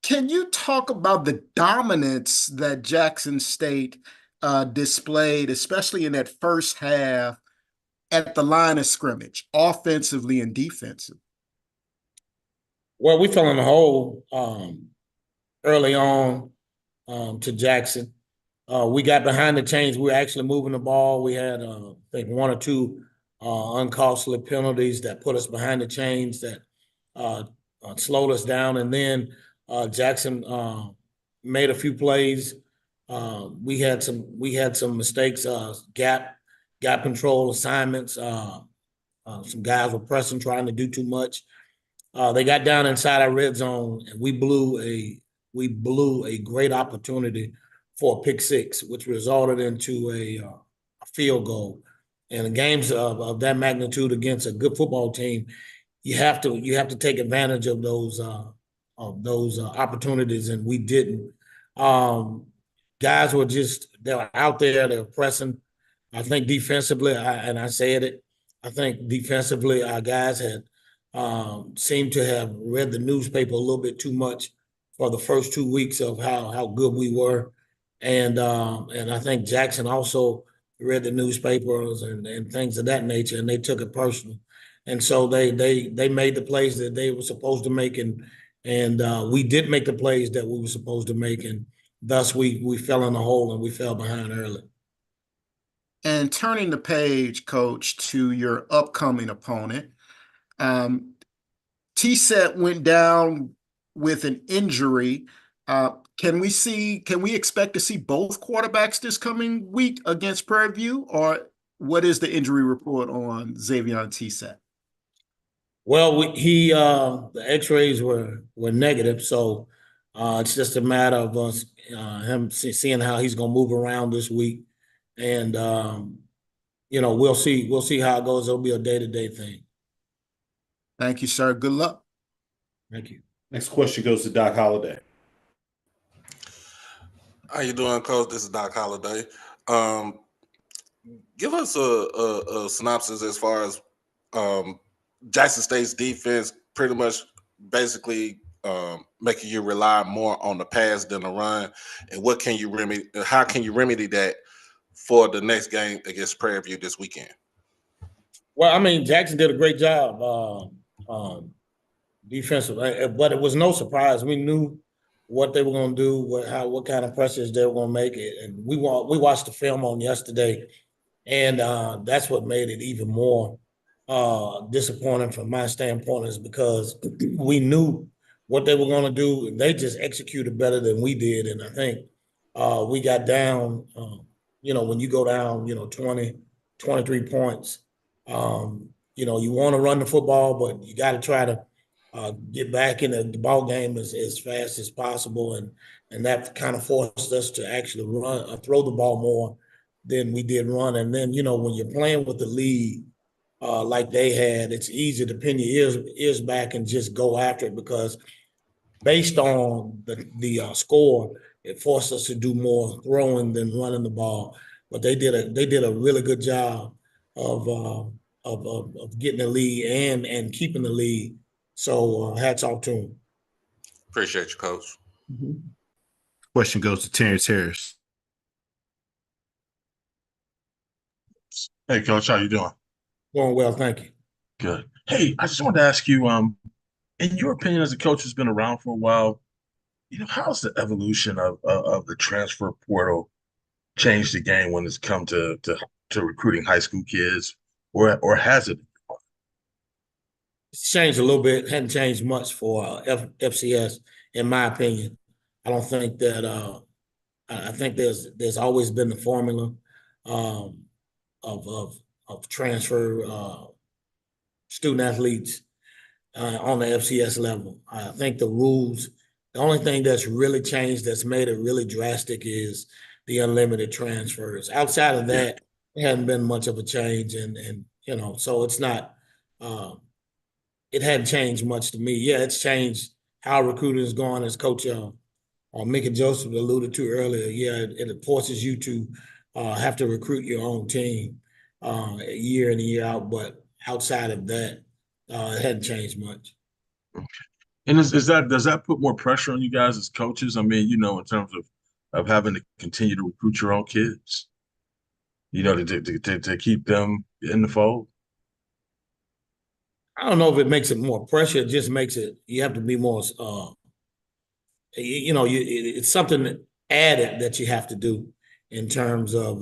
Can you talk about the dominance that Jackson State displayed, especially in that first half at the line of scrimmage, offensively and defensively? Well, we fell in the hole early on to Jackson. We got behind the chains. We were actually moving the ball. We had, I think, one or two uncostly penalties that put us behind the chains that slowed us down. And then Jackson made a few plays. We had some mistakes, gap control assignments. Some guys were pressing, trying to do too much. They got down inside our red zone, and we blew a great opportunity for a pick six, which resulted into a field goal. And in games of that magnitude against a good football team, you have to take advantage of those opportunities, and we didn't. Guys were they were out there, they were pressing. I think defensively, I said it, I think defensively our guys had seemed to have read the newspaper a little bit too much for the first 2 weeks of how good we were. And I think Jackson also read the newspapers and things of that nature, and they took it personal. And so they made the plays that they were supposed to make, and we did make the plays that we were supposed to make, and thus we fell in the hole and we fell behind early. And turning the page, Coach, to your upcoming opponent, Sept went down with an injury. Can we expect to see both quarterbacks this coming week against Prairie View, or what is the injury report on Xavier Sept? Well, the X-rays were negative, so it's just a matter of us him seeing how he's going to move around this week, and we'll see how it goes. It'll be a day-to-day thing. Thank you, sir. Good luck. Thank you. Next question goes to Doc Holliday. How you doing, Coach? This is Doc Holliday. Give us a synopsis as far as Jackson State's defense pretty much basically making you rely more on the pass than the run, and what can you remedy? How can you remedy that for the next game against Prairie View this weekend? Well, I mean, Jackson did a great job defensive, but it was no surprise. We knew what they were going to do, what kind of pressures they were going to make it, and we watched the film on yesterday, and that's what made it even more disappointing from my standpoint, is because we knew what they were going to do, and they just executed better than we did. And I think we got down, when you go down, 20, 23 points, you want to run the football, but you got to try to get back in the ball game as fast as possible. And that kind of forced us to actually throw the ball more than we did run. And then, when you're playing with the lead, like they had, it's easy to pin your ears back and just go after it, because based on the score, it forced us to do more throwing than running the ball. but they did a really good job of getting the lead and keeping the lead. So hats off to them. Appreciate you, Coach. Question goes to Terence Harris. Hey, Coach, how you doing? Going well, thank you. Good. Hey, I just wanted to ask you, in your opinion, as a coach who's been around for a while, how's the evolution of the transfer portal changed the game when it's come to recruiting high school kids, or has it? It's changed a little bit. Hadn't changed much for FCS, in my opinion. I don't think that. I think there's always been the formula of transfer student athletes on the FCS level. I think the rules. The only thing that's really changed, that's made it really drastic, is the unlimited transfers. Outside of that, there hadn't been much of a change, and so it's not. It hadn't changed much to me. Yeah, it's changed how recruiting is going, as Coach Mickey Joseph alluded to earlier. Yeah, it forces you to have to recruit your own team year in and year out. But outside of that, it hadn't changed much. Okay. And does that put more pressure on you guys as coaches? I mean, in terms of having to continue to recruit your own kids, to keep them in the fold? I don't know if it makes it more pressure. It just makes it, you have to be more, it's something added that you have to do in terms of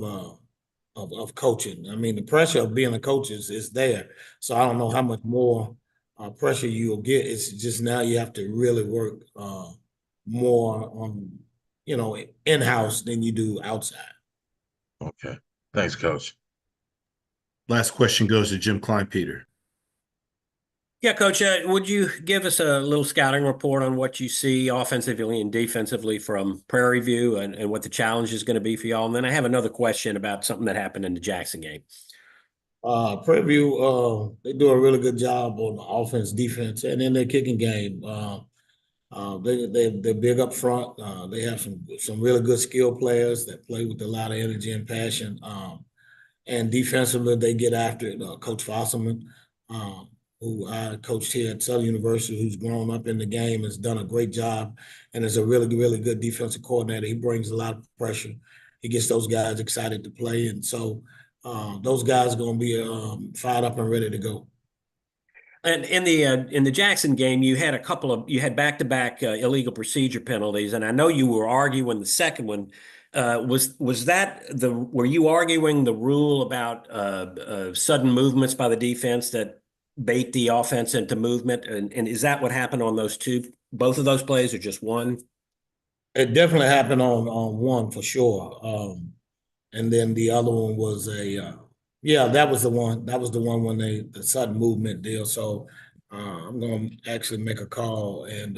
coaching. I mean, the pressure of being a coach is there. So I don't know how much more pressure you'll get. It's just now you have to really work more on, in-house than you do outside. Okay. Thanks, Coach. Last question goes to Jim Kleinpeter. Yeah, Coach, would you give us a little scouting report on what you see offensively and defensively from Prairie View and what the challenge is going to be for y'all? And then I have another question about something that happened in the Jackson game. Prairie View, they do a really good job on the offense, defense, and in their kicking game. They're big up front. They have some really good skill players that play with a lot of energy and passion. And defensively, they get after it. Coach Fosselman, who I coached here at Southern University, who's grown up in the game, has done a great job and is a really, really good defensive coordinator. He brings a lot of pressure. He gets those guys excited to play. And so those guys are going to be fired up and ready to go. And in the Jackson game, you had back-to-back illegal procedure penalties, and I know you were arguing the second one. Were you arguing the rule about sudden movements by the defense that bait the offense into movement? And is that what happened on both of those plays, or just one? It definitely happened on one for sure. And then the other one was that was the one. That was the one when the sudden movement deal. So I'm going to actually make a call and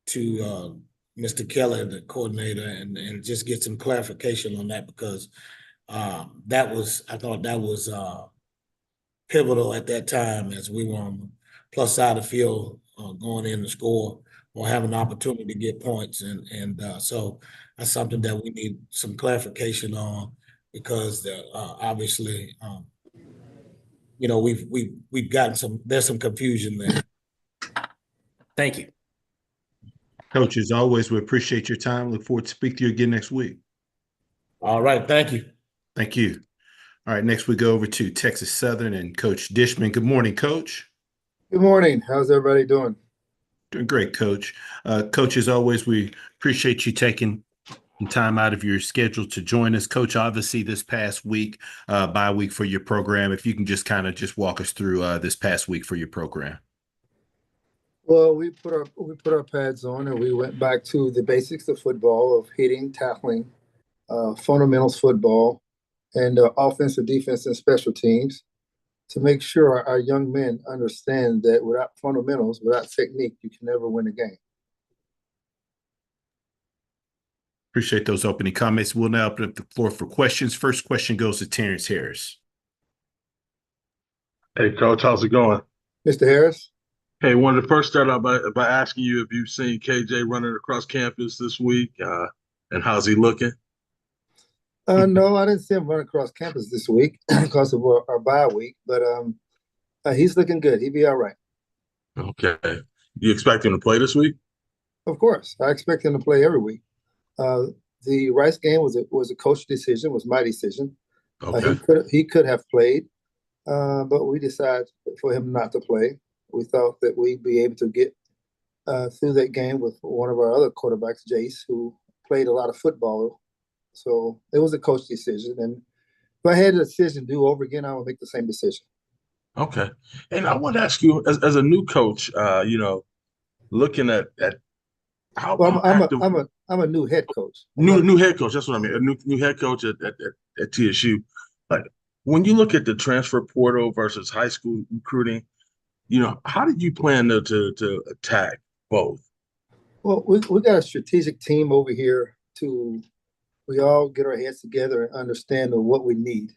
to Mr. Kelly, the coordinator, and just get some clarification on that, because I thought that was pivotal at that time, as we were on the plus side of the field going in to score or have an opportunity to get points. And so that's something that we need some clarification on, because obviously, we've gotten there's some confusion there. Thank you. Coach, as always, we appreciate your time. Look forward to speaking to you again next week. All right. Thank you. Thank you. All right. Next, we go over to Texas Southern and Coach Dishman. Good morning, Coach. Good morning. How's everybody doing? Doing great, Coach. Coach, as always, we appreciate you taking some time out of your schedule to join us. Coach, obviously this past week, bye week for your program, if you can just kind of walk us through this past week for your program. Well, we put our pads on and we went back to the basics of football, of hitting, tackling, fundamentals football, and offensive, defense, and special teams, to make sure our young men understand that without fundamentals, without technique, you can never win a game. Appreciate those opening comments. We'll now open up the floor for questions. First question goes to Terence Harris. Hey, Coach, how's it going? Mr. Harris? Hey, wanted to first start out by asking you if you've seen KJ running across campus this week, and how's he looking? No, I didn't see him run across campus this week because of our bye week, but he's looking good. He'll be all right. Okay. You expect him to play this week? Of course, I expect him to play every week. The Rice game was a coach decision, was my decision. Okay. He could have played, but we decided for him not to play. We thought that we'd be able to get through that game with one of our other quarterbacks, Jace, who played a lot of football. So it was a coach decision, and if I had a decision to do over again, I would make the same decision. Okay. And I want to ask you, as a new coach, looking at how Well, active I'm a new head coach. new head coach. That's what I mean. A new head coach at TSU. Like when you look at the transfer portal versus high school recruiting, how did you plan to attack both? Well, we got a strategic team over here we all get our heads together and understand what we need.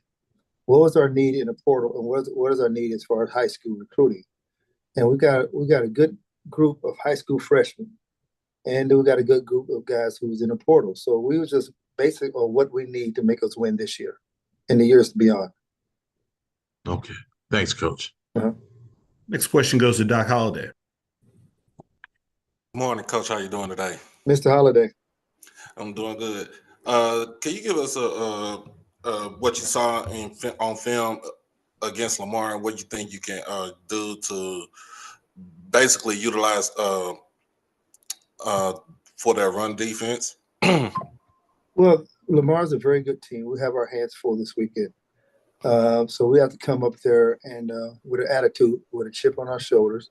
What was our need in the portal, and what is our need as far as high school recruiting? And we got a good group of high school freshmen, and we got a good group of guys who's in the portal. So we were just basic on what we need to make us win this year and the years beyond. Okay. Thanks, Coach. Next question goes to Doc Holliday. Morning, Coach. How you doing today? Mr. Holliday. I'm doing good. Can you give us what you saw on film against Lamar and what you think you can do to basically utilize for their run defense? Well, Lamar's a very good team. We have our hands full this weekend. So we have to come up there and with an attitude, with a chip on our shoulders.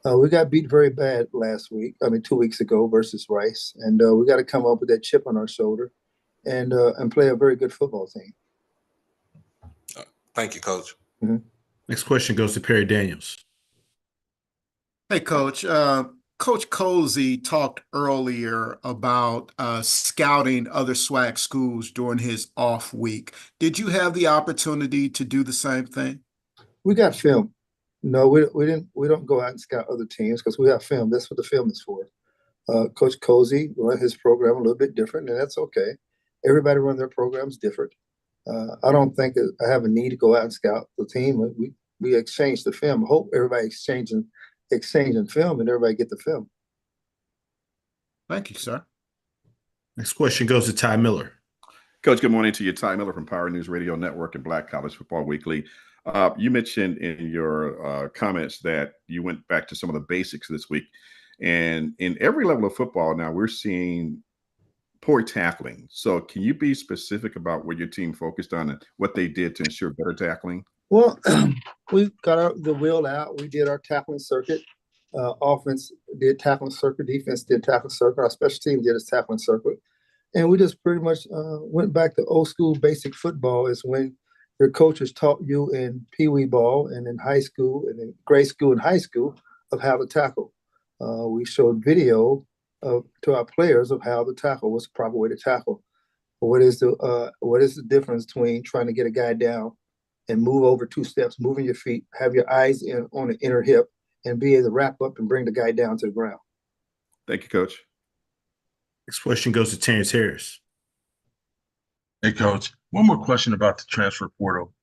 We got beat very bad 2 weeks ago versus Rice. And we got to come up with that chip on our shoulder and play a very good football team. Thank you, Coach. Mm-hmm. Next question goes to Perry Daniels. Hey, Coach. Coach Colzie talked earlier about scouting other SWAC schools during his off week. Did you have the opportunity to do the same thing? We got film. No, we didn't. We don't go out and scout other teams because we have film. That's what the film is for. Coach Colzie run his program a little bit different, and that's okay. Everybody run their programs different. I don't think that I have a need to go out and scout the team. We exchange the film. I hope everybody exchanging film and everybody get the film. Thank you, sir. Next question goes to Ty Miller. Coach, good morning to you. Ty Miller from Power News Radio Network and Black College Football Weekly. You mentioned in your comments that you went back to some of the basics this week. And in every level of football now, we're seeing poor tackling. So can you be specific about what your team focused on and what they did to ensure better tackling? Well, we got the wheel out. We did our tackling circuit. Offense did tackling circuit. Defense did tackling circuit. Our special team did a tackling circuit. And we just pretty much went back to old school basic football is when your coaches taught you in pee-wee ball and in high school and in grade school and high school of how to tackle. We showed video to our players of how to tackle, what's the proper way to tackle. What is the difference between trying to get a guy down and move over 2 steps, moving your feet, have your eyes on the inner hip, and be able to wrap up and bring the guy down to the ground. Thank you, Coach. Next question goes to Terence Harris. Hey, Coach. One more question about the transfer portal.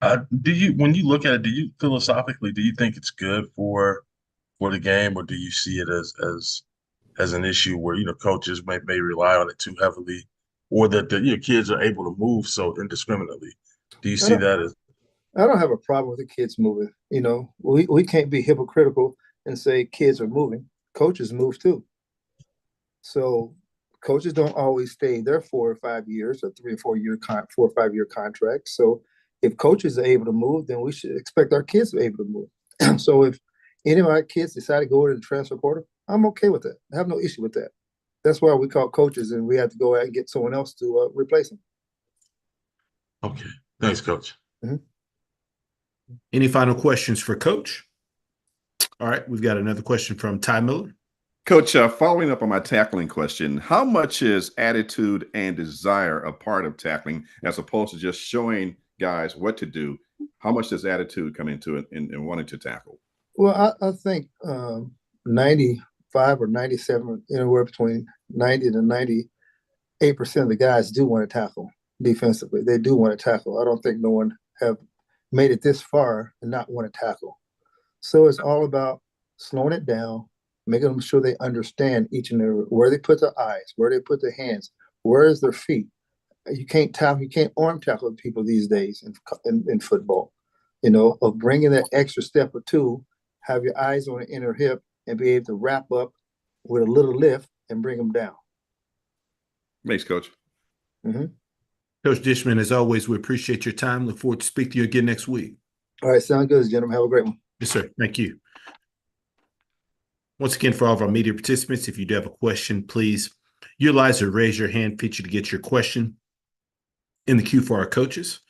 When you look at it, do you philosophically, do you think it's good for the game, or do you see it as an issue where coaches may rely on it too heavily, or that your kids are able to move so indiscriminately? Do you see that as? I don't have a problem with the kids moving. We can't be hypocritical and say kids are moving. Coaches move too. So coaches don't always stay there 4 or 5 years or 3 or 4 year 4 or 5 year contracts. So if coaches are able to move, then we should expect our kids to be able to move. So if any of our kids decide to go to the transfer portal, I'm okay with that. I have no issue with that. That's why we call coaches and we have to go out and get someone else to replace them. Okay. Thanks, Coach. Mm-hmm. Any final questions for Coach? All right, we've got another question from Ty Miller. Coach, following up on my tackling question, how much is attitude and desire a part of tackling as opposed to just showing guys what to do? How much does attitude come into it in wanting to tackle? Well, I think 95 or 97, anywhere between 90 to 98% of the guys do want to tackle. defensively. They do want to tackle. I don't think no one have made it this far and not want to tackle. So it's all about slowing it down, making them sure they understand each and every where they put their eyes, where they put their hands, where is their feet. You can't tackle, you can't arm tackle people these days in football. Of bringing that extra step or two, have your eyes on the inner hip and be able to wrap up with a little lift and bring them down. Thanks, Coach. Mm-hmm. Coach Dishman, as always, we appreciate your time. Look forward to speak to you again next week. All right, sound good, gentlemen. Have a great one. Yes, sir. Thank you. Once again, for all of our media participants, if you do have a question, please utilize the raise your hand feature to get your question in the queue for our coaches.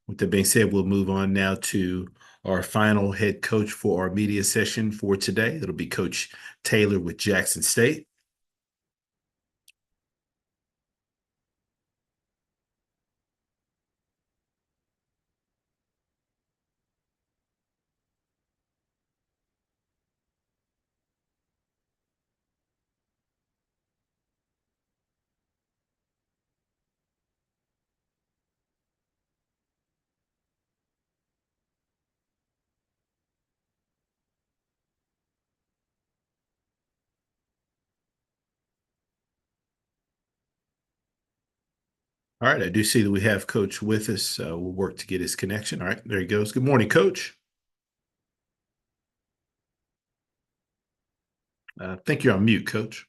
With that being said, we'll move on now to our final head coach for our media session for today. It'll be Coach Taylor with Jackson State. All right, I do see that we have Coach with us. We'll work to get his connection. All right, there he goes. Good morning, Coach. I think you're on mute, Coach.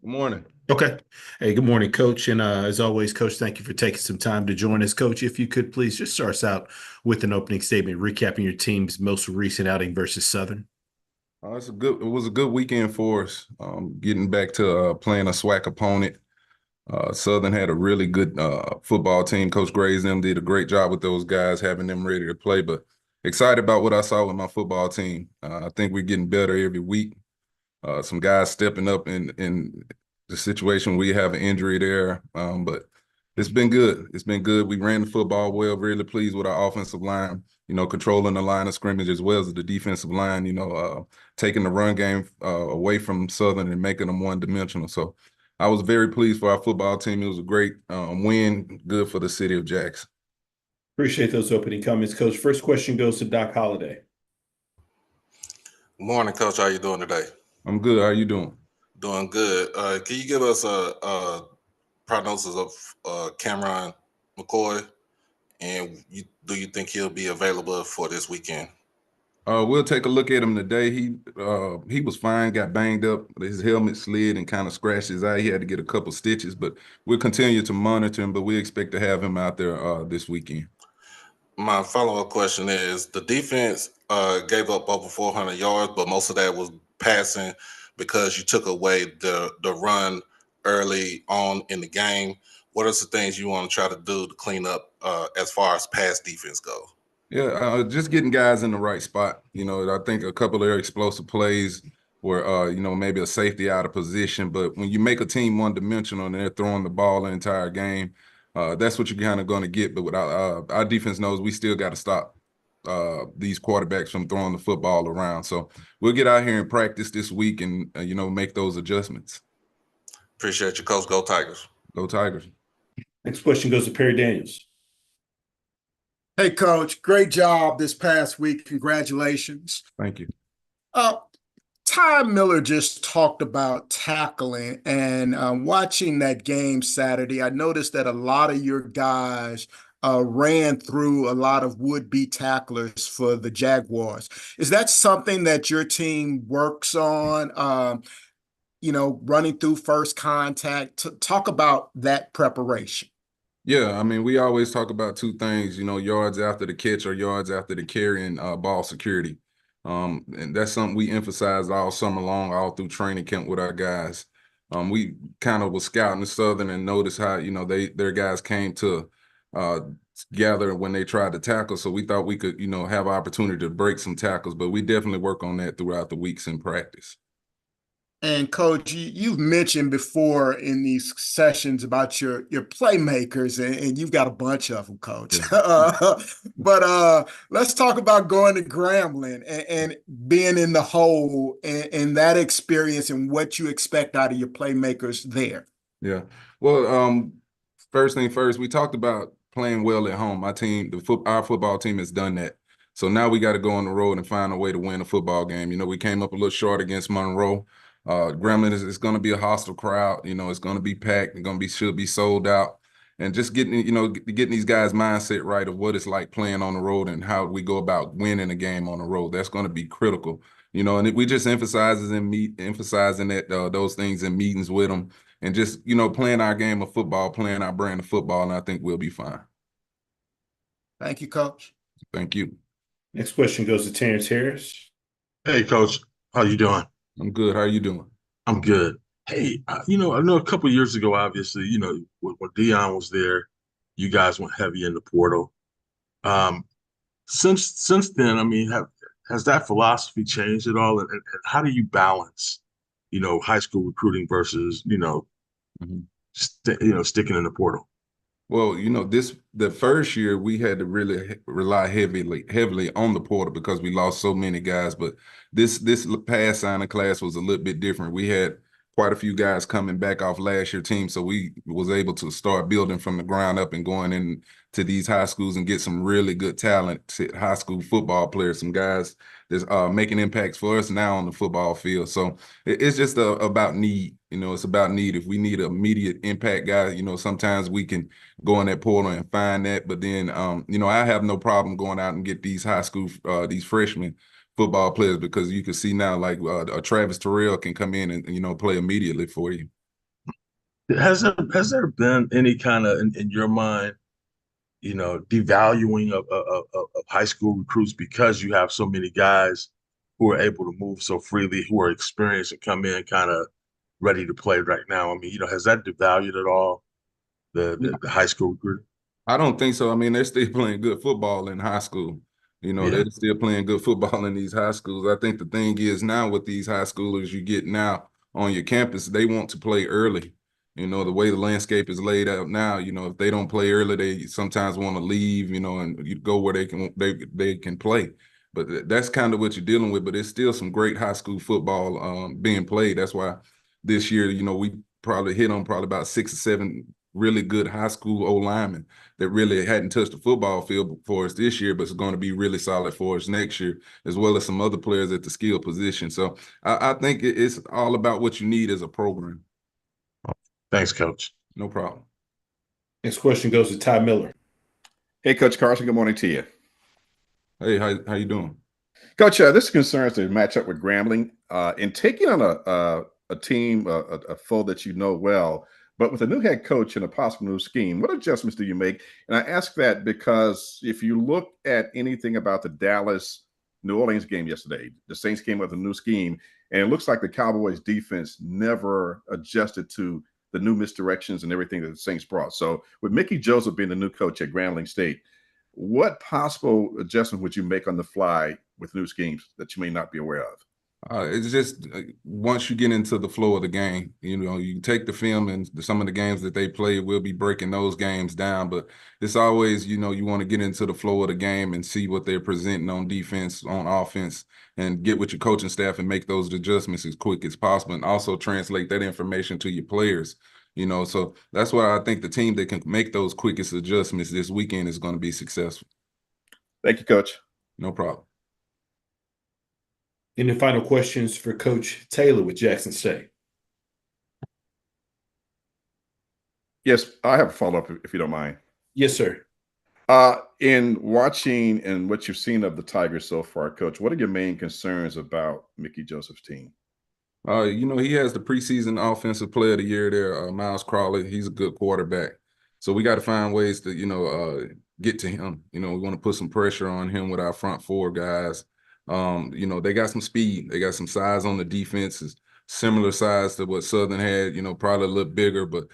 Good morning. Okay. Hey, good morning, Coach. And as always, Coach, thank you for taking some time to join us. Coach, if you could please just start us out with an opening statement, recapping your team's most recent outing versus Southern. It was a good weekend for us. Getting back to playing a SWAC opponent. Southern had a really good football team. Coach Graves and them did a great job with those guys, having them ready to play. But excited about what I saw with my football team. I think we're getting better every week. Some guys stepping up in the situation. We have an injury there, but it's been good. It's been good. We ran the football well. Really pleased with our offensive line. Controlling the line of scrimmage as well as the defensive line. Taking the run game away from Southern and making them one-dimensional. So I was very pleased for our football team. It was a great win. Good for the city of Jackson. Appreciate those opening comments, Coach. First question goes to Doc Holliday. Good morning, Coach. How you doing today? I'm good. How are you doing? Doing good. Can you give us a prognosis of Cameron McCoy? And do you think he'll be available for this weekend? We'll take a look at him today. He was fine, got banged up. His helmet slid and kind of scratched his eye. He had to get a couple stitches, but we'll continue to monitor him, but we expect to have him out there this weekend. My follow-up question is, the defense gave up over 400 yards, but most of that was passing because you took away the run early on in the game. What are some things you want to try to do to clean up as far as pass defense go? Yeah, just getting guys in the right spot. I think a couple of their explosive plays were, maybe a safety out of position. But when you make a team one-dimensional and they're throwing the ball the entire game, that's what you're kind of going to get. But without our defense knows we still got to stop these quarterbacks from throwing the football around. So we'll get out here and practice this week and, make those adjustments. Appreciate you, Coach. Go Tigers. Go Tigers. Next question goes to Perry Daniels. Hey, Coach, great job this past week. Congratulations. Thank you. Ty Miller just talked about tackling, and watching that game Saturday, I noticed that a lot of your guys ran through a lot of would-be tacklers for the Jaguars. Is that something that your team works on, running through first contact? Talk about that preparation. Yeah, we always talk about two things, yards after the catch or yards after the carry and ball security. And that's something we emphasized all summer long, all through training camp with our guys. We kind of was scouting the Southern and noticed how, their guys came to gather when they tried to tackle. So we thought we could, have opportunity to break some tackles, but we definitely work on that throughout the weeks in practice. And Coach, you've mentioned before in these sessions about your playmakers, and you've got a bunch of them, Coach. But let's talk about going to Grambling and being in the hole and that experience and what you expect out of your playmakers there. Yeah. Well, first thing first, we talked about playing well at home. Our football team has done that. So now we got to go on the road and find a way to win a football game. We came up a little short against Monroe. Gremlin is going to be a hostile crowd. It's going to be packed. Should be sold out. And just getting these guys' mindset right of what it's like playing on the road and how we go about winning a game on the road. That's going to be critical. And we just emphasizing that those things in meetings with them and just, playing our game of football, playing our brand of football, and I think we'll be fine. Thank you, Coach. Thank you. Next question goes to Terence Harris. Hey, Coach. How you doing? I'm good. How are you doing? I'm good. Hey, I know a couple of years ago, obviously, when Dion was there, you guys went heavy in the portal. Since then, I mean, has that philosophy changed at all? And how do you balance, high school recruiting versus, sticking in the portal? Well, the first year we had to really rely heavily on the portal because we lost so many guys. But this past signing class was a little bit different. We had quite a few guys coming back off last year's team, so we was able to start building from the ground up and going into these high schools and get some really good talented high school football players, some guys that's making impacts for us now on the football field. So it's just about need. It's about need. If we need an immediate impact guy, sometimes we can go in that portal and find that. But then, I have no problem going out and get these high school, these freshmen football players because you can see now like a Travis Terrell can come in and, play immediately for you. Has there been any kind of, in your mind, devaluing of high school recruits because you have so many guys who are able to move so freely, who are experienced and come in kind of ready to play right now? I mean, has that devalued at all the high school recruit? I don't think so. I mean, they're still playing good football in high school. They're still playing good football in these high schools. I think the thing is now with these high schoolers you get now on your campus, they want to play early. The way the landscape is laid out now, if they don't play early, they sometimes want to leave, and you go where they can play. But that's kind of what you're dealing with. But there's still some great high school football being played. That's why this year, we probably hit on about 6 or 7 really good high school O-linemen that really hadn't touched the football field for us this year, but it's going to be really solid for us next year, as well as some other players at the skill position. So I think it's all about what you need as a program. Thanks, Coach. No problem. Next question goes to Ty Miller. Hey, Coach Carson, good morning to you. Hey, how you doing? Coach, this concerns the matchup with Grambling. In taking on a team, a foe that you know well, but with a new head coach and a possible new scheme, what adjustments do you make? And I ask that because if you look at anything about the Dallas-New Orleans game yesterday, the Saints came with a new scheme, and it looks like the Cowboys defense never adjusted to the new misdirections and everything that the Saints brought. So with Mickey Joseph being the new coach at Grambling State, what possible adjustment would you make on the fly with new schemes that you may not be aware of? It's just once you get into the flow of the game, you take the film and some of the games that they play, we'll be breaking those games down. But it's always, you want to get into the flow of the game and see what they're presenting on defense, on offense, and get with your coaching staff and make those adjustments as quick as possible and also translate that information to your players. So that's why I think the team that can make those quickest adjustments this weekend is going to be successful. Thank you, Coach. No problem. Any final questions for Coach Taylor with Jackson State? Yes, I have a follow-up if you don't mind. Yes, sir. In watching and what you've seen of the Tigers so far, Coach, what are your main concerns about Mickey Joseph's team? He has the preseason offensive player of the year there, Miles Crawley. He's a good quarterback. So we got to find ways to, get to him. We want to put some pressure on him with our front 4 guys. They got some speed. They got some size on the defense, is similar size to what Southern had, probably a little bigger, but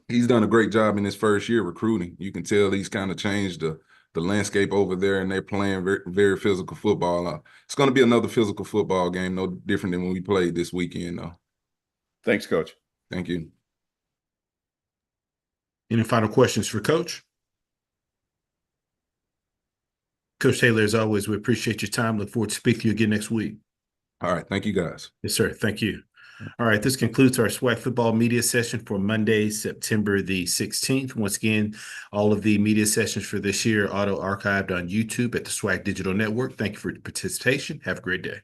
he's done a great job in his first year recruiting. You can tell he's kind of changed the landscape over there, and they're playing very, very physical football. It's going to be another physical football game, no different than when we played this weekend, though. Thanks, Coach. Thank you. Any final questions for Coach? Coach Taylor, as always, we appreciate your time. Look forward to speaking to you again next week. All right. Thank you, guys. Yes, sir. Thank you. All right, this concludes our SWAC football media session for Monday, September the 16th. Once again, all of the media sessions for this year are auto-archived on YouTube at the SWAC Digital Network. Thank you for your participation. Have a great day.